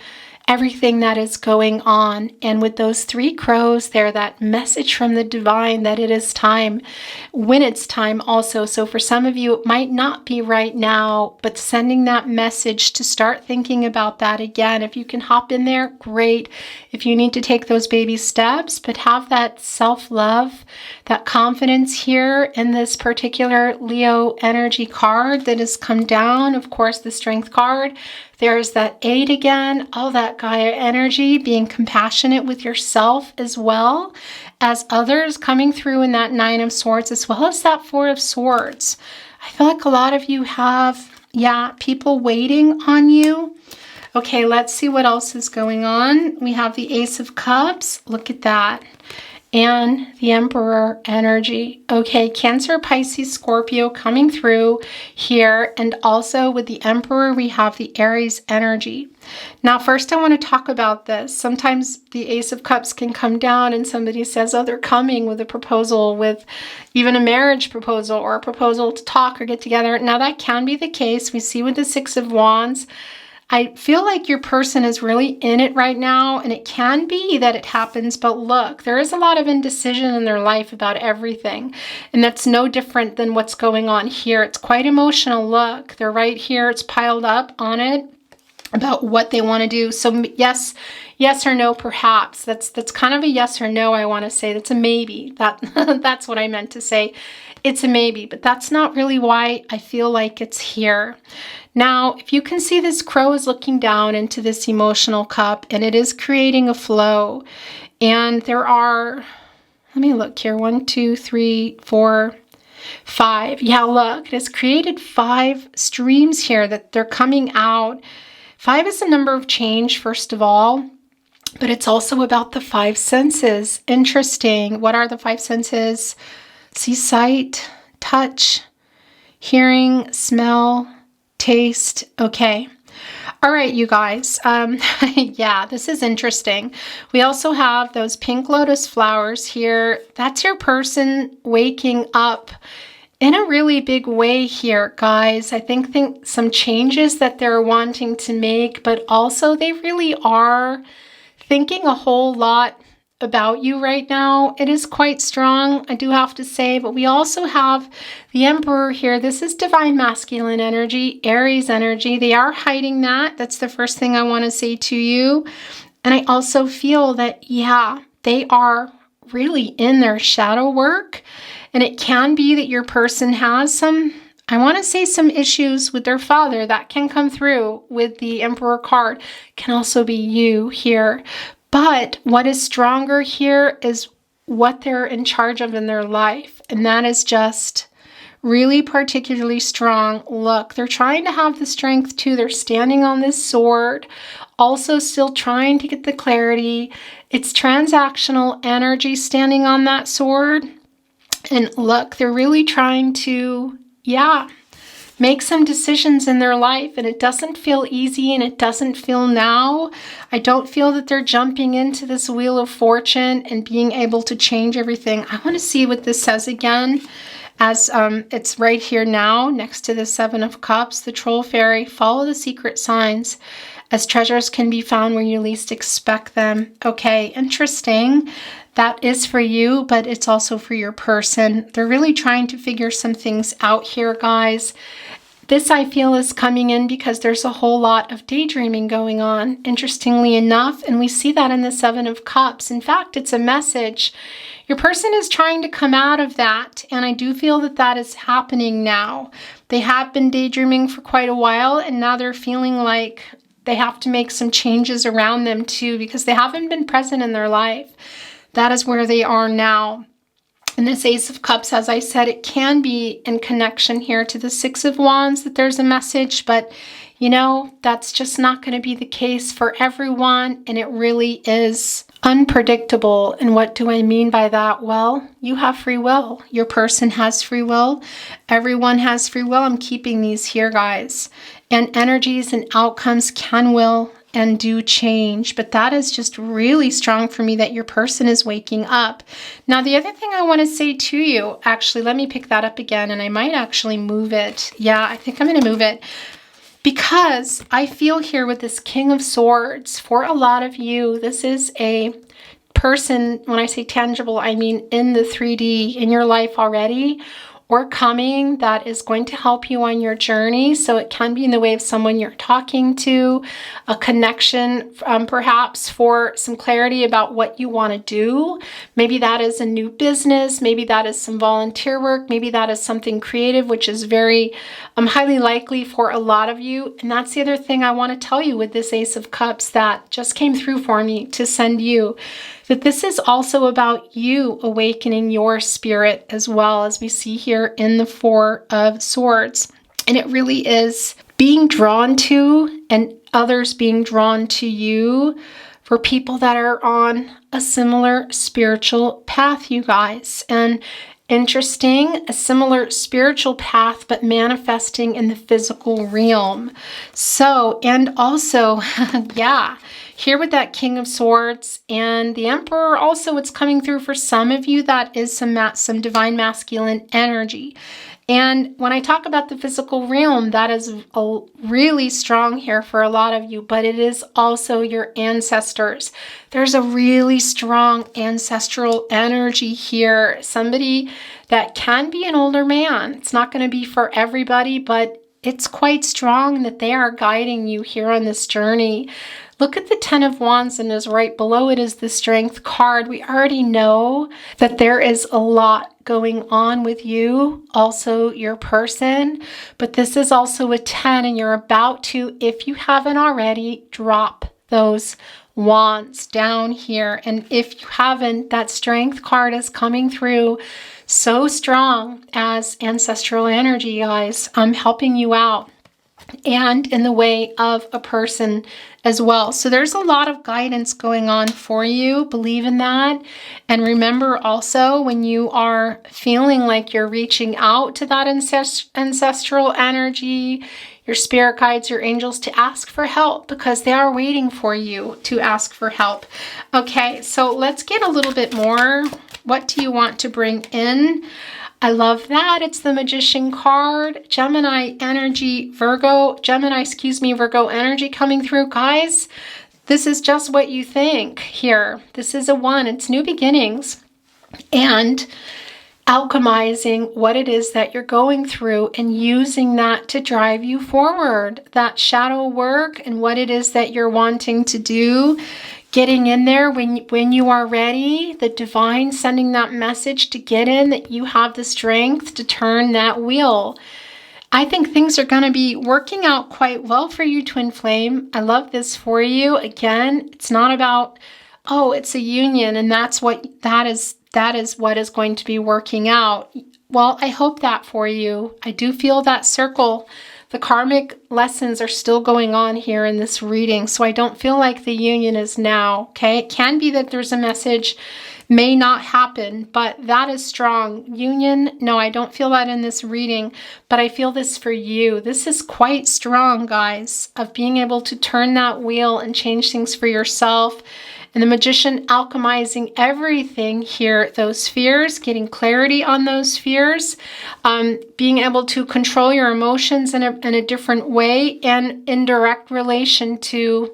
S1: everything that is going on. And with those 3 crows there, that message from the divine that it is time, when it's time also. So for some of you, it might not be right now, but sending that message to start thinking about that again. If you can hop in there, great. If you need to take those baby steps, but have that self-love, that confidence here in this particular Leo energy card that has come down. Of course, the Strength card. There's that 8 again, all that Gaia energy, being compassionate with yourself as well as others, coming through in that 9 of Swords, as well as that 4 of Swords. I feel like a lot of you have, yeah, people waiting on you. Okay, let's see what else is going on. We have the Ace of Cups. Look at that. And the Emperor energy. Okay, Cancer, Pisces, Scorpio coming through here. And also with the Emperor, we have the Aries energy. Now, first I want to talk about this. Sometimes the Ace of Cups can come down and somebody says, oh, they're coming with a proposal, with even a marriage proposal or a proposal to talk or get together. Now, that can be the case. We see with the 6 of Wands, I feel like your person is really in it right now, and it can be that it happens, but look, there is a lot of indecision in their life about everything, and that's no different than what's going on here. It's quite emotional. Look, they're right here. It's piled up on it about what they want to do. So yes or no, perhaps. That's kind of a yes or no, I want to say. That's a maybe. That's what I meant to say. It's a maybe, but that's not really why I feel like it's here. Now, if you can see, this crow is looking down into this emotional cup, and it is creating a flow. And there are, let me look here, 1, 2, 3, 4, 5. Yeah, look, it has created 5 streams here that they're coming out. 5 is a number of change, first of all, but it's also about the 5 senses. Interesting. What are the 5 senses? See, sight, touch, hearing, smell, taste. Okay. All right, you guys. Yeah, this is interesting. We also have those pink lotus flowers here. That's your person waking up in a really big way here, guys. I think some changes that they're wanting to make, but also they really are thinking a whole lot about you right now. It is quite strong, I do have to say, but we also have the Emperor here. This is divine masculine energy, Aries energy. They are hiding that. That's the first thing I want to say to you. And I also feel that, yeah, they are really in their shadow work. And it can be that your person has some, I want to say, some issues with their father. That can come through with the Emperor card. Can also be you here. But what is stronger here is what they're in charge of in their life. And that is just really particularly strong. Look, they're trying to have the strength too. They're standing on this sword, also still trying to get the clarity. It's transactional energy standing on that sword. And look, they're really trying to, yeah, make some decisions in their life, and it doesn't feel easy, and it doesn't feel now. I don't feel that they're jumping into this Wheel of Fortune and being able to change everything. I want to see what this says again, as it's right here now next to the 7 of Cups, the Troll Fairy. Follow the secret signs, as treasures can be found where you least expect them. Okay, interesting. That is for you, but it's also for your person. They're really trying to figure some things out here, guys. This, I feel, is coming in because there's a whole lot of daydreaming going on, interestingly enough, and we see that in the 7 of Cups. In fact, it's a message. Your person is trying to come out of that, and I do feel that that is happening now. They have been daydreaming for quite a while, and now they're feeling like they have to make some changes around them too, because they haven't been present in their life. That is where they are now. And this Ace of Cups, as I said, it can be in connection here to the 6 of Wands that there's a message. But you know, that's just not going to be the case for everyone, and it really is unpredictable. And what do I mean by that? Well, you have free will. Your person has free will. Everyone has free will. I'm keeping these here, guys. And energies and outcomes can, will, and do change. But that is just really strong for me, that your person is waking up. Now, the other thing I want to say to you, actually, let me pick that up again, and I might actually move it. Yeah, I think I'm going to move it. Because I feel here with this King of Swords, for a lot of you, this is a person, when I say tangible, I mean in the 3D in your life already, or coming, that is going to help you on your journey. So it can be in the way of someone you're talking to, a connection, perhaps for some clarity about what you want to do. Maybe that is a new business. Maybe that is some volunteer work. Maybe that is something creative, which is very highly likely for a lot of you. And that's the other thing I want to tell you with this Ace of Cups that just came through for me to send you, that this is also about you awakening your spirit, as well, as we see here in the Four of Swords. And it really is being drawn to, and others being drawn to you, for people that are on a similar spiritual path, you guys. And interesting, a similar spiritual path, but manifesting in the physical realm. So, and also, yeah, here with that King of Swords and the Emperor, also it's coming through for some of you, that is some divine masculine energy. And when I talk about the physical realm, that is really strong here for a lot of you, but it is also your ancestors. There's a really strong ancestral energy here. Somebody that can be an older man. It's not going to be for everybody, but it's quite strong that they are guiding you here on this journey. Look at the Ten of Wands, and is right below it is the Strength card. We already know that there is a lot going on with you, also your person, but this is also a 10, and you're about to, if you haven't already, drop those wands down here. And if you haven't, that Strength card is coming through so strong as ancestral energy, guys. I'm helping you out, and in the way of a person as well. So there's a lot of guidance going on for you. Believe in that. And remember also, when you are feeling like you're reaching out to that ancestral energy, your spirit guides, your angels, to ask for help, because they are waiting for you to ask for help. Okay, so let's get a little bit more. What do you want to bring in? I love that. It's the Magician card. Gemini energy, Virgo energy coming through. Guys, this is just what you think here. This is a 1. It's new beginnings and alchemizing what it is that you're going through and using that to drive you forward. That shadow work and what it is that you're wanting to do. Getting in there when you are ready, the divine sending that message to get in, that you have the strength to turn that wheel. I think things are going to be working out quite well for you, Twin Flame. I love this for you. Again, it's not about, oh, it's a union and that is what is going to be working out. Well, I hope that for you. I do feel that circle. The karmic lessons are still going on here in this reading, so I don't feel like the union is now, okay? It can be that there's a message, may not happen, but that is strong. Union, no, I don't feel that in this reading, but I feel this for you. This is quite strong, guys, of being able to turn that wheel and change things for yourself. And the Magician alchemizing everything here, those fears, getting clarity on those fears, being able to control your emotions in a different way, and in direct relation to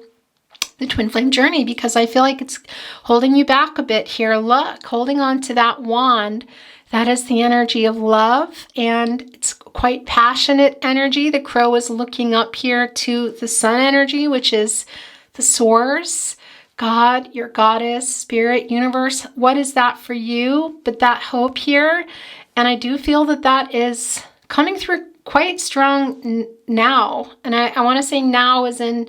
S1: the Twin Flame journey, because I feel like it's holding you back a bit here. Look, holding on to that wand, that is the energy of love, and it's quite passionate energy. The crow is looking up here to the sun energy, which is the source. God, your goddess, spirit, universe, what is that for you? But that hope here, and I do feel that that is coming through quite strong now. And I want to say now as in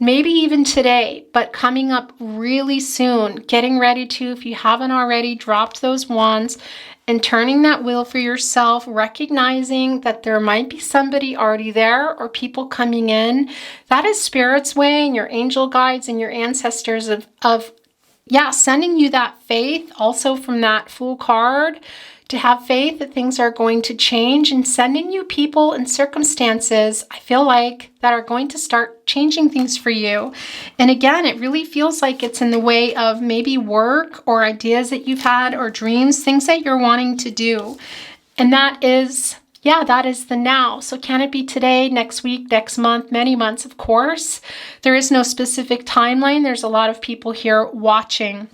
S1: maybe even today, but coming up really soon, getting ready to, if you haven't already, dropped those wands and turning that wheel for yourself, recognizing that there might be somebody already there or people coming in. That is Spirit's way and your angel guides and your ancestors of sending you that faith, also from that Fool card, to have faith that things are going to change, and sending you people and circumstances, I feel like, that are going to start changing things for you. And again, it really feels like it's in the way of maybe work or ideas that you've had or dreams, things that you're wanting to do. And that is, that is the now. So can it be today, next week, next month, many months? Of course. There is no specific timeline. There's a lot of people here watching.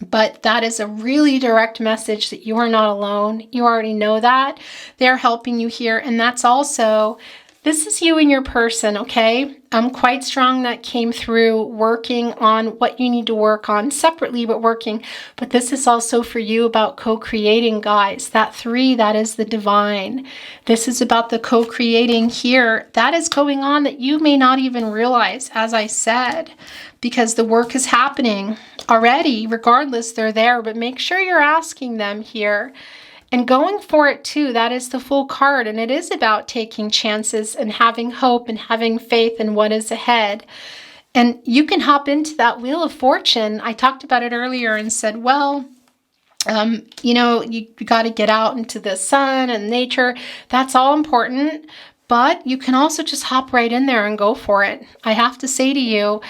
S1: But that is a really direct message that you are not alone. You already know that. They're helping you here. And that's also, this is you and your person, okay? Quite strong that came through, working on what you need to work on separately, but working. But this is also for you about co-creating, guys. That 3, that is the divine. This is about the co-creating here. That is going on that you may not even realize, as I said, because the work is happening already. Regardless, they're there, but make sure you're asking them here and going for it too. That is the Fool card, and it is about taking chances and having hope and having faith in what is ahead. And you can hop into that Wheel of Fortune. I talked about it earlier and said, well, you got to get out into the sun and nature. That's all important. But you can also just hop right in there and go for it. I have to say to you,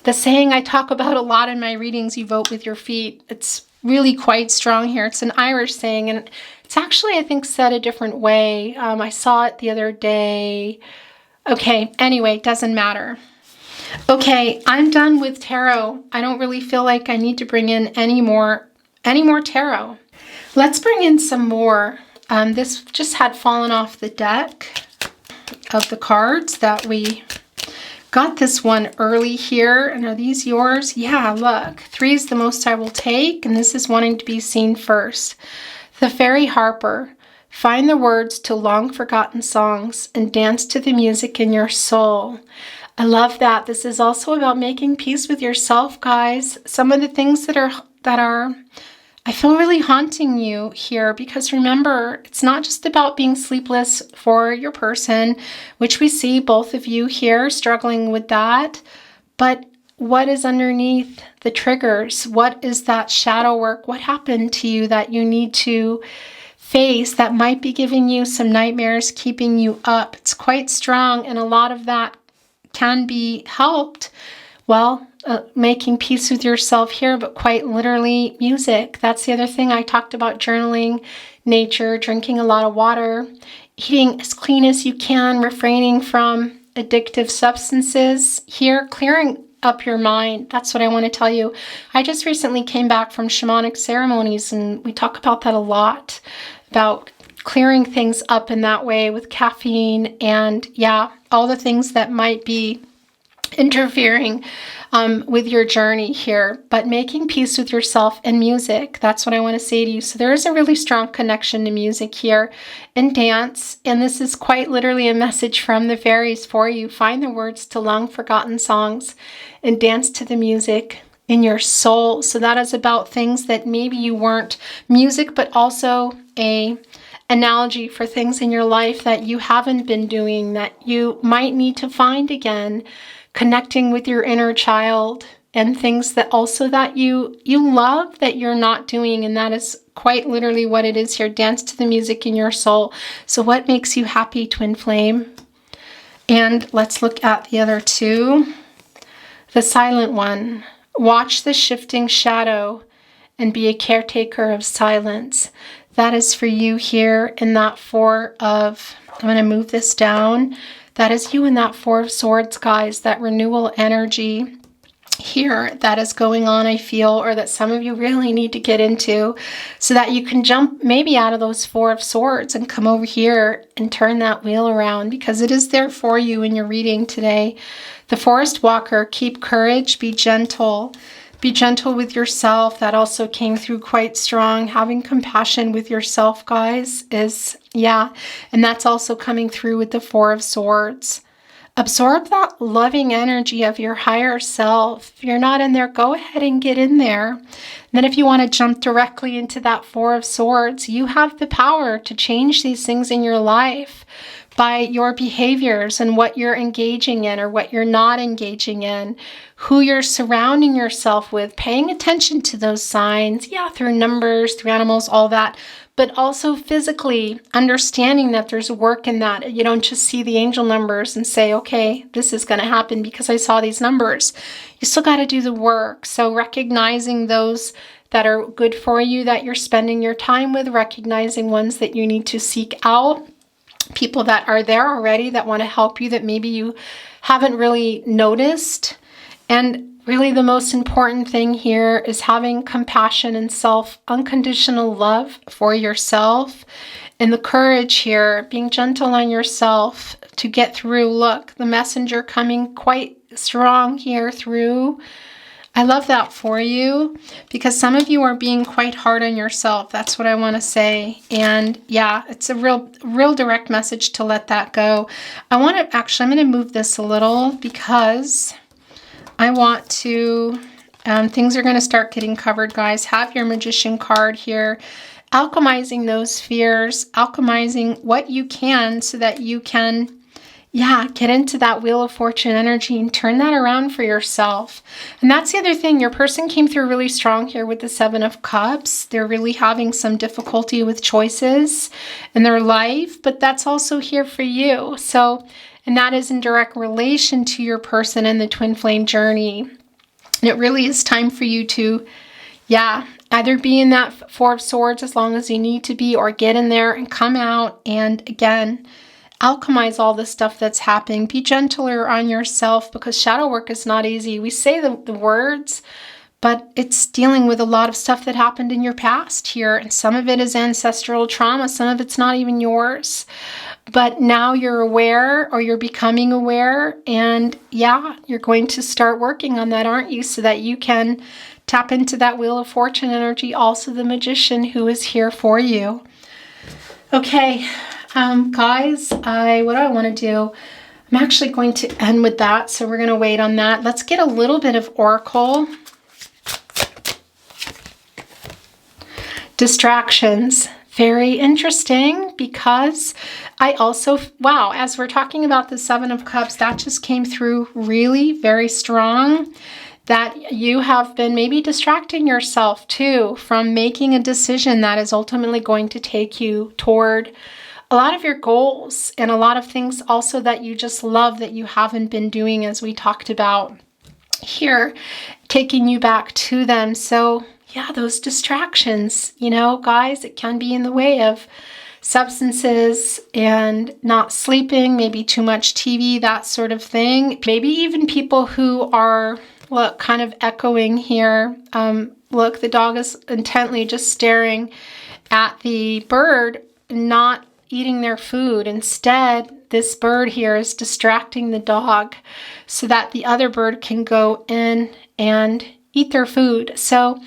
S1: the saying I talk about a lot in my readings, you vote with your feet. It's really quite strong here. It's an Irish saying, and it's actually, I think, said a different way. I saw it the other day. Okay, anyway, doesn't matter. Okay, I'm done with tarot. I don't really feel like I need to bring in any more tarot. Let's bring in some more. This just had fallen off the deck of the cards that we got this one early here. And are these yours? Yeah, look. 3 is the most I will take, and this is wanting to be seen first. The Fairy Harper. Find the words to long-forgotten songs and dance to the music in your soul. I love that. This is also about making peace with yourself, guys. Some of the things that are I feel really haunting you here, because remember, it's not just about being sleepless for your person, which we see both of you here struggling with that, but what is underneath the triggers? What is that shadow work? What happened to you that you need to face that might be giving you some nightmares, keeping you up? It's quite strong, and a lot of that can be helped, making peace with yourself here, but quite literally music. That's the other thing I talked about: journaling, nature, drinking a lot of water, eating as clean as you can, refraining from addictive substances here, clearing up your mind. That's what I want to tell you. I just recently came back from shamanic ceremonies, and we talk about that a lot, about clearing things up in that way with caffeine and all the things that might be interfering with your journey here, but making peace with yourself and music. That's what I want to say to you. So there is a really strong connection to music here and dance. And this is quite literally a message from the fairies for you. Find the words to long forgotten songs and dance to the music in your soul. So that is about things that maybe you weren't music, but also a analogy for things in your life that you haven't been doing, that you might need to find again. Connecting with your inner child and things that also that you love that you're not doing. And that is quite literally what it is here. Dance to the music in your soul. So what makes you happy, twin flame? And let's look at the other 2. The silent one. Watch the shifting shadow and be a caretaker of silence. That is for you here in that 4 of, I'm going to move this down. That is you in that 4 of Swords, guys, that renewal energy here that is going on, I feel, or that some of you really need to get into, so that you can jump maybe out of those 4 of Swords and come over here and turn that wheel around, because it is there for you in your reading today. The Forest Walker, keep courage, be gentle. Be gentle with yourself. That also came through quite strong. Having compassion with yourself, guys, is, and that's also coming through with the 4 of Swords. Absorb that loving energy of your higher self. If you're not in there, go ahead and get in there. And then if you want to jump directly into that Four of Swords, you have the power to change these things in your life by your behaviors and what you're engaging in or what you're not engaging in, who you're surrounding yourself with, paying attention to those signs, through numbers, through animals, all that, but also physically understanding that there's work in that. You don't just see the angel numbers and say, okay, this is going to happen because I saw these numbers. You still got to do the work. So recognizing those that are good for you, that you're spending your time with, recognizing ones that you need to seek out, people that are there already that want to help you that maybe you haven't really noticed. And really the most important thing here is having compassion and unconditional love for yourself, and the courage here, being gentle on yourself to get through. Look, the messenger coming quite strong here through. I love that for you, because some of you are being quite hard on yourself. That's what I want to say. And it's a real direct message to let that go. I'm going to move this a little because I want to, things are going to start getting covered, guys. Have your Magician card here, alchemizing those fears, alchemizing what you can so that you can, get into that Wheel of Fortune energy and turn that around for yourself. And that's the other thing. Your person came through really strong here with the Seven of Cups. They're really having some difficulty with choices in their life, but that's also here for you. So, and that is in direct relation to your person and the twin flame journey. And it really is time for you to, either be in that Four of Swords as long as you need to be, or get in there and come out and, again, alchemize all the stuff that's happening. Be gentler on yourself, because shadow work is not easy. We say the words, but it's dealing with a lot of stuff that happened in your past here. And some of it is ancestral trauma. Some of it's not even yours. But now you're aware, or you're becoming aware. And you're going to start working on that, aren't you? So that you can tap into that Wheel of Fortune energy. Also the Magician who is here for you. Okay. Guys, what do I want to do? I'm actually going to end with that, so we're going to wait on that. Let's get a little bit of Oracle. Distractions. Very interesting, because I also, as we're talking about the Seven of Cups, that just came through really very strong. That you have been maybe distracting yourself too from making a decision that is ultimately going to take you toward a lot of your goals, and a lot of things also that you just love that you haven't been doing, as we talked about here, taking you back to them. So those distractions, guys, it can be in the way of substances and not sleeping, maybe too much TV, that sort of thing. Maybe even people who are, kind of echoing here. Look, the dog is intently just staring at the bird, not eating their food. Instead, this bird here is distracting the dog so that the other bird can go in and eat their food. So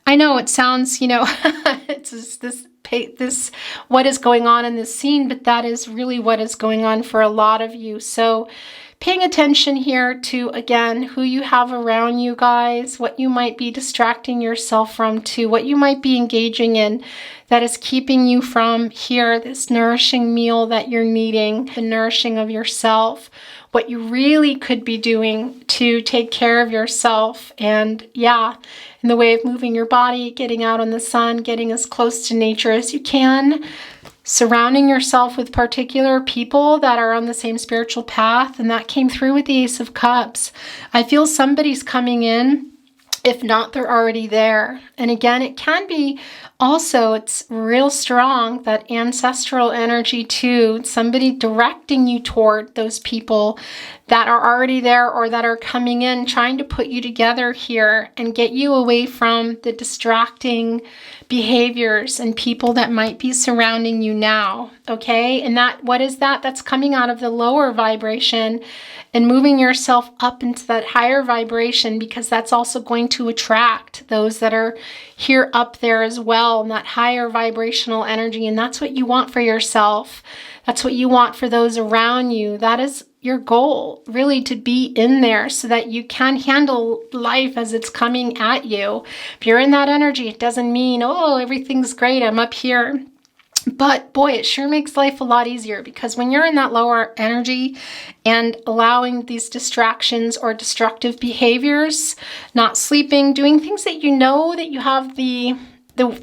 S1: I know it sounds, it's just this what is going on in this scene, but that is really what is going on for a lot of you. So paying attention here to, again, who you have around you, guys, what you might be distracting yourself from, to what you might be engaging in that is keeping you from here, this nourishing meal that you're needing, the nourishing of yourself, what you really could be doing to take care of yourself. And in the way of moving your body, getting out in the sun, getting as close to nature as you can, surrounding yourself with particular people that are on the same spiritual path. And that came through with the Ace of Cups. I feel somebody's coming in. If not, they're already there. And again, it can be also, it's real strong, that ancestral energy too. Somebody directing you toward those people that are already there, or that are coming in, trying to put you together here and get you away from the distracting behaviors and people that might be surrounding you now. Okay. And what is that? That's coming out of the lower vibration and moving yourself up into that higher vibration, because that's also going to attract those that are here up there as well, in that higher vibrational energy. And that's what you want for yourself. That's what you want for those around you. That is, your goal, really, to be in there so that you can handle life as it's coming at you. If you're in that energy, it doesn't mean, oh, everything's great, I'm up here. But boy, it sure makes life a lot easier, because when you're in that lower energy and allowing these distractions or destructive behaviors, not sleeping, doing things that you know that you have the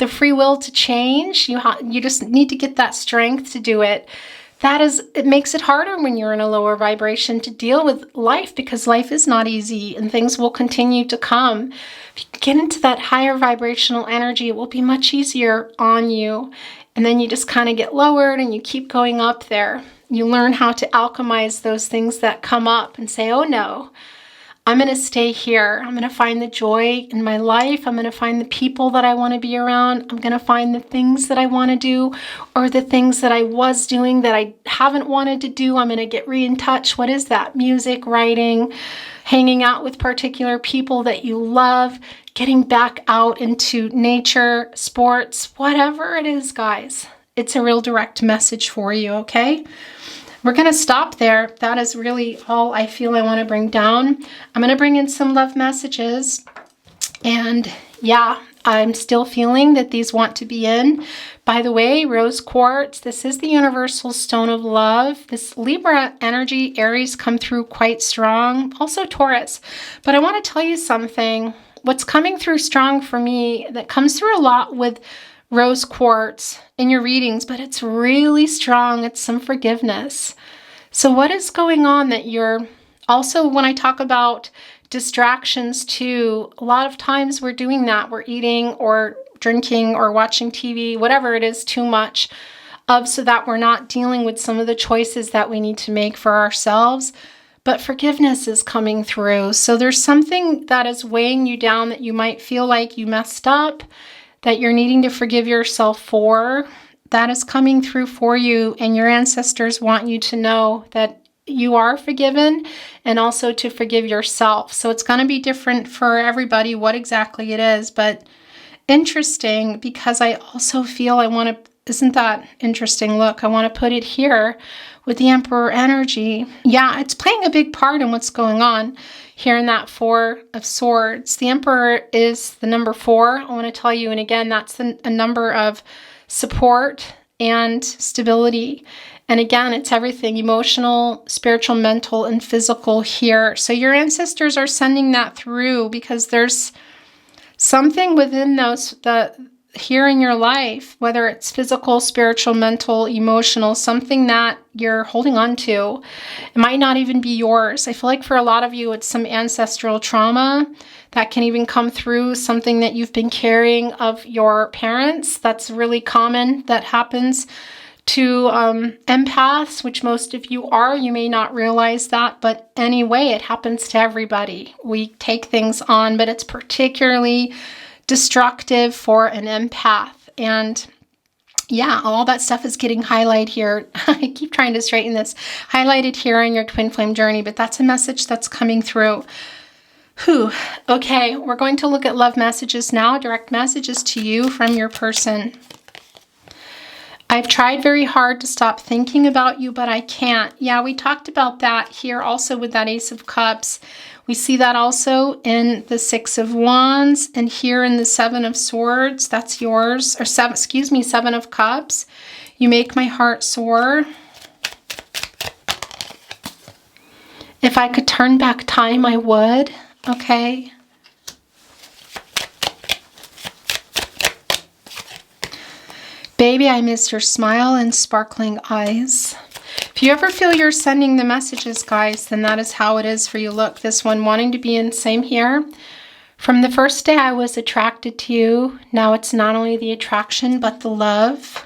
S1: free will to change, you just need to get that strength to do it. It makes it harder when you're in a lower vibration to deal with life, because life is not easy and things will continue to come. If you get into that higher vibrational energy, it will be much easier on you. And then you just kind of get lowered and you keep going up there. You learn how to alchemize those things that come up and say, oh no, I'm going to stay here. I'm going to find the joy in my life. I'm going to find the people that I want to be around. I'm going to find the things that I want to do, or the things that I was doing that I haven't wanted to do. I'm going to get in touch. What is that? Music, writing, hanging out with particular people that you love, getting back out into nature, sports, whatever it is, guys. It's a real direct message for you, okay? We're going to stop there. That is really all I feel I want to bring down. I'm going to bring in some love messages. And yeah, I'm still feeling that these want to be in. By the way, rose quartz, this is the universal stone of love. This Libra energy, Aries, come through quite strong. Also Taurus. But I want to tell you something. What's coming through strong for me, that comes through a lot with rose quartz in your readings, but it's really strong. It's some forgiveness. So what is going on that you're also, when I talk about distractions too, a lot of times we're doing that. We're eating or drinking or watching TV, whatever it is, too much of, so that we're not dealing with some of the choices that we need to make for ourselves. But forgiveness is coming through. So there's something that is weighing you down that you might feel like you messed up, that you're needing to forgive yourself for. That is coming through for you, and your ancestors want you to know that you are forgiven, and also to forgive yourself. So it's going to be different for everybody what exactly it is, but interesting, because I also feel isn't that interesting? Look, I want to put it here with the Emperor energy. Yeah, it's playing a big part in what's going on here in that Four of Swords. The Emperor is the number 4. I want to tell you, and again, that's a number of support and stability. And again, it's everything emotional, spiritual, mental, and physical here. So your ancestors are sending that through, because there's something within those here in your life, whether it's physical, spiritual, mental, emotional, something that you're holding on to. It might not even be yours. I feel like for a lot of you, it's some ancestral trauma that can even come through, something that you've been carrying of your parents. That's really common. That happens to empaths, which most of you are. You may not realize that, but anyway, it happens to everybody. We take things on, but it's particularly destructive for an empath. And yeah, all that stuff is getting highlighted here. I keep trying to straighten this. Highlighted here in your twin flame journey, but that's a message that's coming through. Okay, we're going to look at love messages now, direct messages to you from your person. I've tried very hard to stop thinking about you, but I can't. Yeah, we talked about that here also with that Ace of Cups. We see that also in the Six of Wands, and here in the Seven of Swords. That's yours, or Seven of Cups. You make my heart soar. If I could turn back time, I would. Okay. Baby, I miss your smile and sparkling eyes. If you ever feel you're sending the messages, guys, then that is how it is for you. Look, this one wanting to be in, same here. From the first day I was attracted to you, now it's not only the attraction, but the love.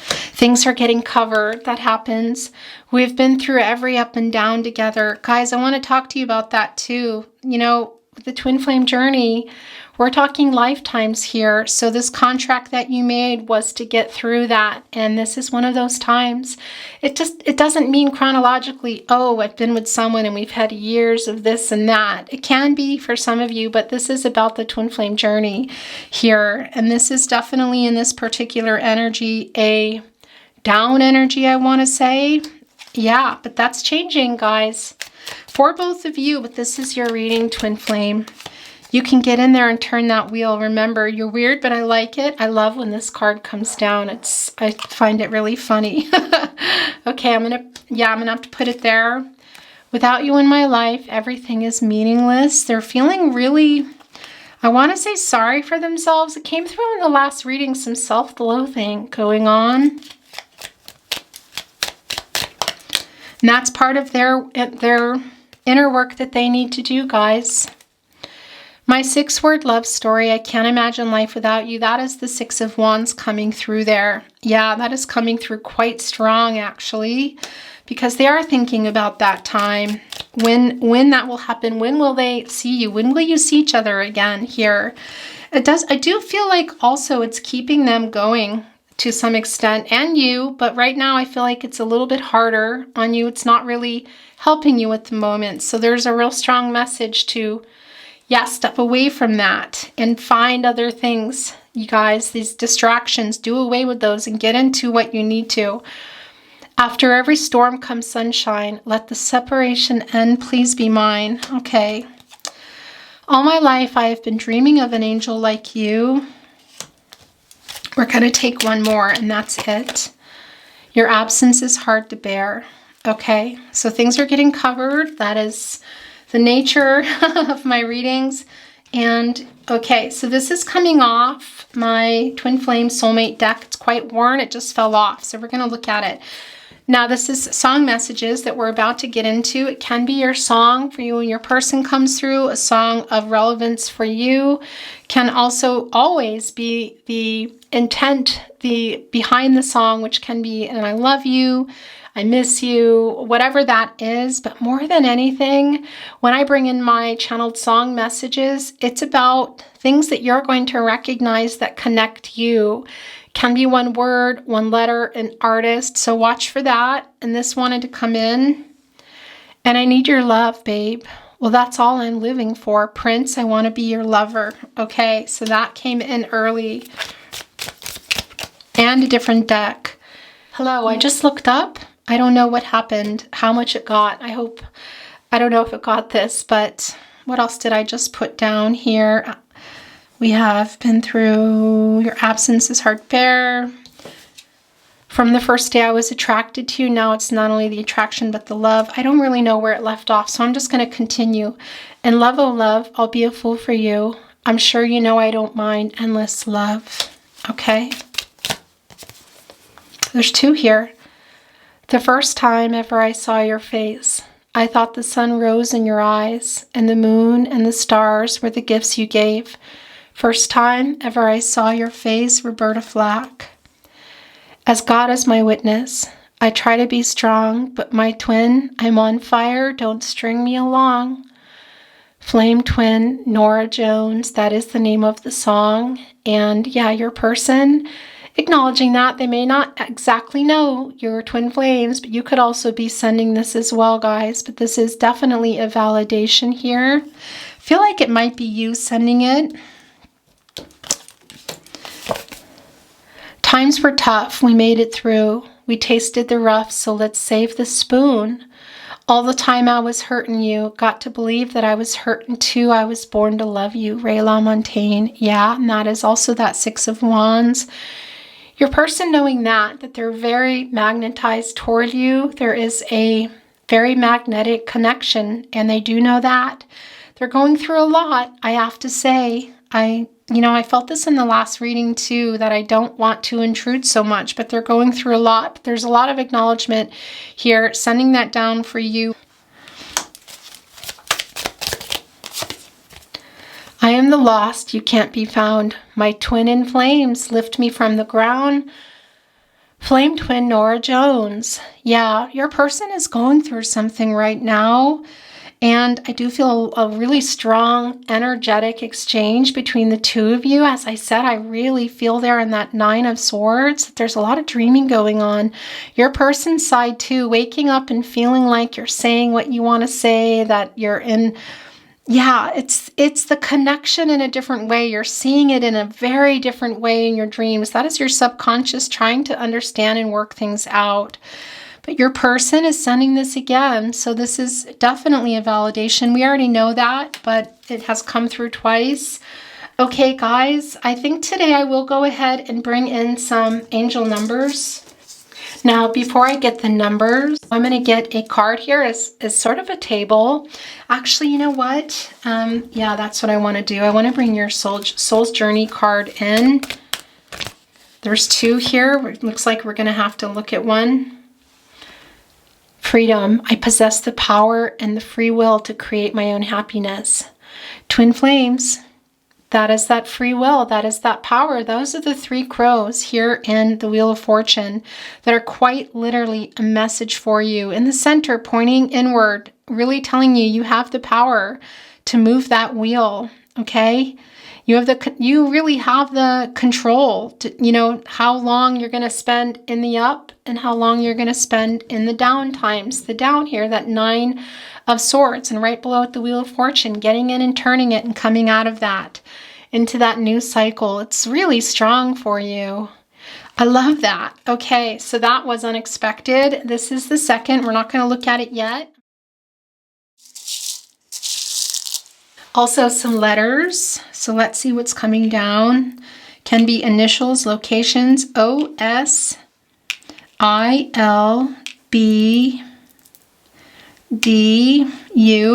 S1: Things are getting covered. That happens. We've been through every up and down together. Guys, I want to talk to you about that too. You know, the twin flame journey, we're talking lifetimes here. So this contract that you made was to get through that. And this is one of those times. It doesn't mean chronologically, oh, I've been with someone and we've had years of this and that. It can be for some of you, but this is about the twin flame journey here. And this is definitely in this particular energy, a down energy, I want to say. Yeah, but that's changing, guys. For both of you, but this is your reading, Twin Flame. You can get in there and turn that wheel. Remember, you're weird, but I like it. I love when this card comes down. I find it really funny. Okay, I'm gonna have to put it there. Without you in my life, everything is meaningless. They're feeling really, I want to say sorry for themselves. It came through in the last reading, some self-loathing going on. And that's part of their inner work that they need to do, guys. My 6-word love story, I can't imagine life without you. That is the 6 of Wands coming through there. Yeah, that is coming through quite strong, actually, because they are thinking about that time. When that will happen. When will they see you? When will you see each other again here? I do feel like also it's keeping them going to some extent, and you, but right now I feel like it's a little bit harder on you. It's not really helping you at the moment. So there's a real strong message to, yeah, step away from that and find other things, you guys. These distractions, do away with those and get into what you need to. After every storm comes sunshine. Let the separation end, please be mine. Okay. All my life I have been dreaming of an angel like you. We're going to take one more and that's it. Your absence is hard to bear. Okay, so things are getting covered. That is the nature of my readings. And okay, so this is coming off my Twin Flame Soulmate deck. It's quite worn. It just fell off. So we're going to look at it. Now, this is song messages that we're about to get into. It can be your song for you when your person comes through, a song of relevance for you. Can also always be the intent, the behind the song, which can be, and I love you, I miss you, whatever that is. But more than anything, when I bring in my channeled song messages, it's about things that you're going to recognize that connect you. Can be one word, one letter, an artist. So watch for that. And this wanted to come in. And I need your love, babe. Well, that's all I'm living for. Prince, I want to be your lover. Okay, so that came in early. And a different deck. Hello, I just looked up. I don't know what happened, how much it got. I don't know if it got this, but what else did I just put down here? We have been through your absence is hard to bear. From the first day I was attracted to you, now it's not only the attraction but the love. I don't really know where it left off, so I'm just going to continue. And love, oh love, I'll be a fool for you. I'm sure you know I don't mind endless love. Okay? There's 2 here. The first time ever I saw your face, I thought the sun rose in your eyes, and the moon and the stars were the gifts you gave. First time ever I saw your face, Roberta Flack. As God is my witness, I try to be strong, but my twin, I'm on fire, don't string me along. Flame twin, Norah Jones, that is the name of the song. And yeah, your person, acknowledging that they may not exactly know your twin flames, but you could also be sending this as well, guys. But this is definitely a validation here. I feel like it might be you sending it. Times were tough. We made it through. We tasted the rough, so let's save the spoon. All the time I was hurting you. Got to believe that I was hurting too. I was born to love you. Ray LaMontagne. Yeah, and that is also that 6 of Wands. Your person knowing that they're very magnetized toward you. There is a very magnetic connection, and they do know that. They're going through a lot, I have to say. I felt this in the last reading too, that I don't want to intrude so much, but they're going through a lot. But there's a lot of acknowledgement here, sending that down for you. I am the lost, you can't be found. My twin in flames, lift me from the ground. Flame twin Norah Jones. Yeah, your person is going through something right now. And I do feel a really strong, energetic exchange between the 2 of you. As I said, I really feel there in that 9 of Swords that there's a lot of dreaming going on. Your person's side too, waking up and feeling like you're saying what you want to say, that you're in, yeah, it's the connection in a different way. You're seeing it in a very different way in your dreams. That is your subconscious trying to understand and work things out. But your person is sending this again. So this is definitely a validation. We already know that, but it has come through twice. Okay, guys, I think today I will go ahead and bring in some angel numbers. Now, before I get the numbers, I'm going to get a card here as sort of a table. Actually, you know what? Yeah, that's what I want to do. I want to bring your Soul's Journey card in. There's two here. It looks like we're going to have to look at one. Freedom. I possess the power and the free will to create my own happiness. Twin flames. That is that free will. That is that power. Those are the three crows here in the Wheel of Fortune that are quite literally a message for you. In the center, pointing inward, really telling you you have the power to move that wheel, okay? You really have the control to, you know, how long you're going to spend in the up and how long you're going to spend in the down times. The down here, that 9 of Swords, and right below it, the Wheel of Fortune, getting in and turning it and coming out of that into that new cycle. It's really strong for you. I love that. Okay, so that was unexpected. This is the second. We're not going to look at it yet. Also some letters. So let's see what's coming down. Can be initials, locations, O-S-I-L-B-D-U.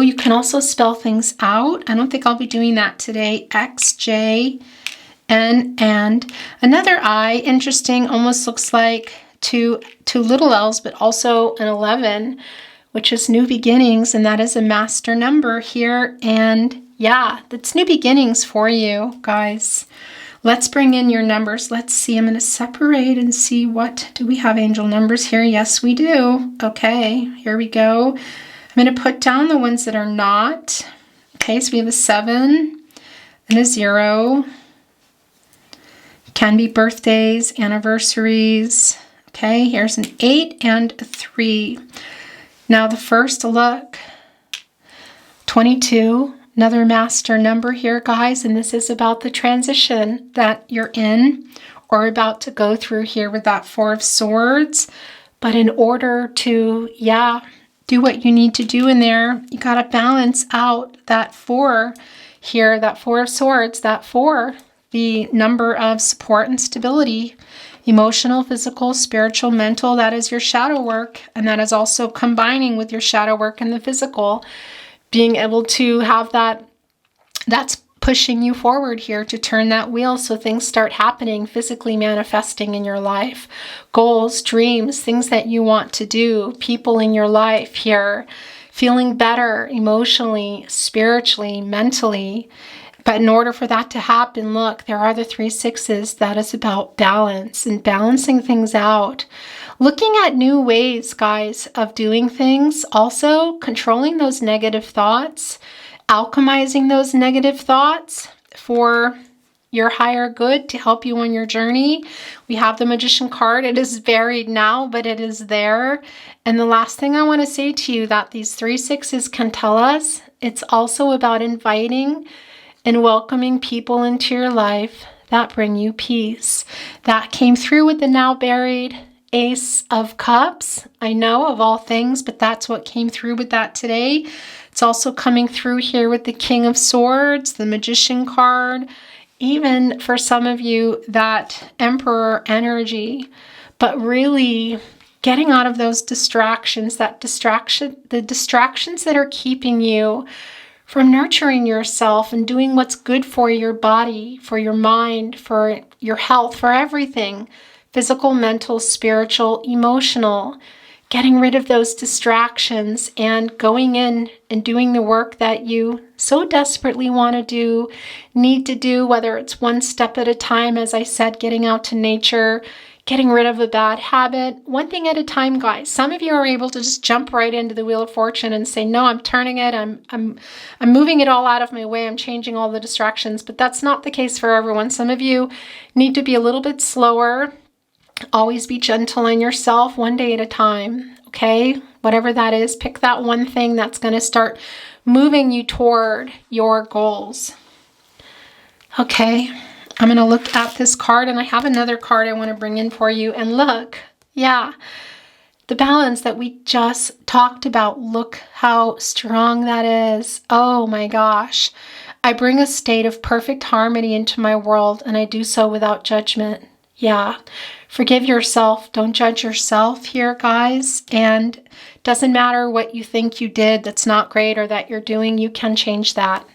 S1: You can also spell things out. I don't think I'll be doing that today. X-J-N and another I. Interesting. Almost looks like two little L's, but also an 11, which is new beginnings, and that is a master number here. And yeah, that's new beginnings for you, guys. Let's bring in your numbers. Let's see. I'm going to separate and see what do we have angel numbers here. Yes, we do. Okay, here we go. I'm going to put down the ones that are not. Okay, so we have a 7 and a 0. Can be birthdays, anniversaries. Okay, here's an 8 and a 3. Now the first look, 22. Another master number here, guys, and this is about the transition that you're in or about to go through here with that 4 of Swords. But in order to, do what you need to do in there, you got to balance out that 4 here, that 4 of Swords, that 4, the number of support and stability, emotional, physical, spiritual, mental. That is your shadow work, and that is also combining with your shadow work and the physical. Being able to have that's pushing you forward here to turn that wheel so things start happening, physically manifesting in your life. Goals, dreams, things that you want to do, people in your life here, feeling better emotionally, spiritually, mentally. But in order for that to happen, look, there are the 3 sixes. That is about balance and balancing things out. Looking at new ways, guys, of doing things. Also, controlling those negative thoughts, alchemizing those negative thoughts for your higher good to help you on your journey. We have the Magician card. It is buried now, but it is there. And the last thing I want to say to you that these 3 sixes can tell us, it's also about inviting and welcoming people into your life that bring you peace. That came through with the now buried Ace of Cups. I know, of all things, but that's what came through with that today. It's also coming through here with the King of Swords, the Magician card, even for some of you, that Emperor energy. But really getting out of those distractions, the distractions that are keeping you from nurturing yourself and doing what's good for your body, for your mind, for your health, for everything. Physical, mental, spiritual, emotional. Getting rid of those distractions and going in and doing the work that you so desperately want to do, need to do, whether it's one step at a time, as I said, getting out to nature, getting rid of a bad habit, one thing at a time, guys. Some of you are able to just jump right into the Wheel of Fortune and say, no, I'm turning it. I'm moving it all out of my way. I'm changing all the distractions, but that's not the case for everyone. Some of you need to be a little bit slower. Always be gentle on yourself, one day at a time, okay? Whatever that is, pick that one thing that's going to start moving you toward your goals. Okay, I'm going to look at this card, and I have another card I want to bring in for you. And look, The balance that we just talked about, look how strong that is. Oh my gosh. I bring a state of perfect harmony into my world, and I do so without judgment. Yeah. Forgive yourself. Don't judge yourself here, guys. And doesn't matter what you think you did that's not great or that you're doing, you can change that.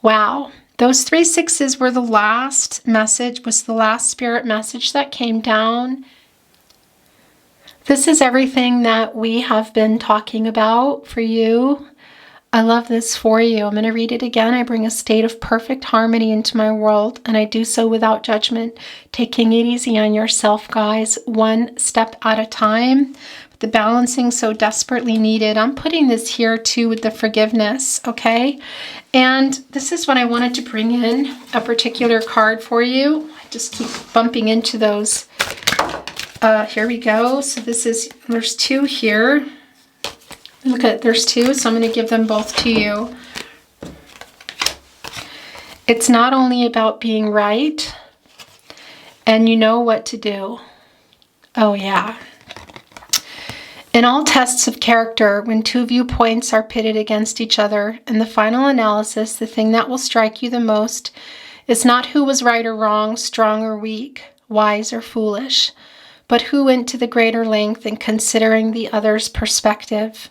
S1: Wow. Those 3 6s were the last message, was the last spirit message that came down. This is everything that we have been talking about for you. I love this for you. I'm going to read it again. I bring a state of perfect harmony into my world, and I do so without judgment. Taking it easy on yourself, guys, one step at a time. The balancing so desperately needed. I'm putting this here too with the forgiveness, okay? And this is what I wanted to bring in, a particular card for you. I just keep bumping into those. Here we go. So this is, there's 2 here. Look at, there's 2, so I'm going to give them both to you. It's not only about being right, and you know what to do. Oh yeah. In all tests of character, when 2 viewpoints are pitted against each other, in the final analysis, the thing that will strike you the most is not who was right or wrong, strong or weak, wise or foolish, but who went to the greater length in considering the other's perspective.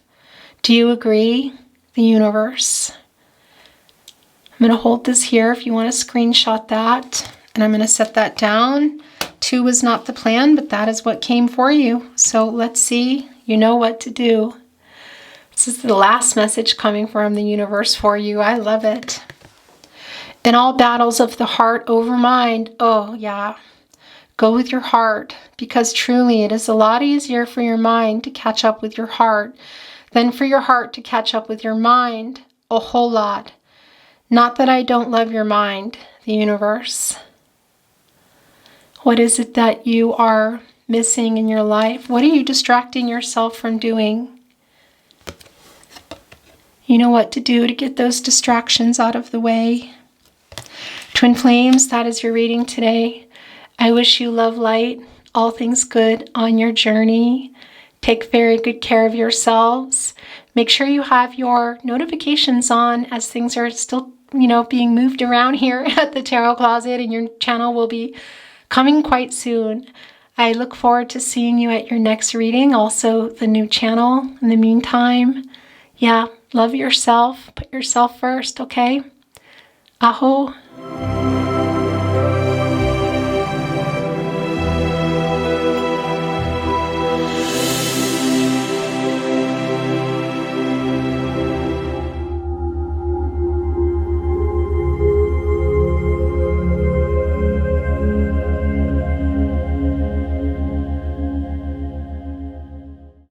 S1: Do you agree? The universe. I'm going to hold this here if you want to screenshot that. And I'm going to set that down. 2 was not the plan, but that is what came for you. So let's see. You know what to do. This is the last message coming from the universe for you. I love it. In all battles of the heart over mind. Oh, yeah. Go with your heart, because truly it is a lot easier for your mind to catch up with your heart than for your heart to catch up with your mind. A whole lot. Not that I don't love your mind, the universe. What is it that you are missing in your life? What are you distracting yourself from doing? You know what to do to get those distractions out of the way. Twin Flames, that is your reading today. I wish you love, light, all things good on your journey. Take very good care of yourselves. Make sure you have your notifications on as things are still, being moved around here at the Tarot Closet, and your channel will be coming quite soon. I look forward to seeing you at your next reading, also the new channel. In the meantime, yeah, love yourself. Put yourself first, okay? Aho.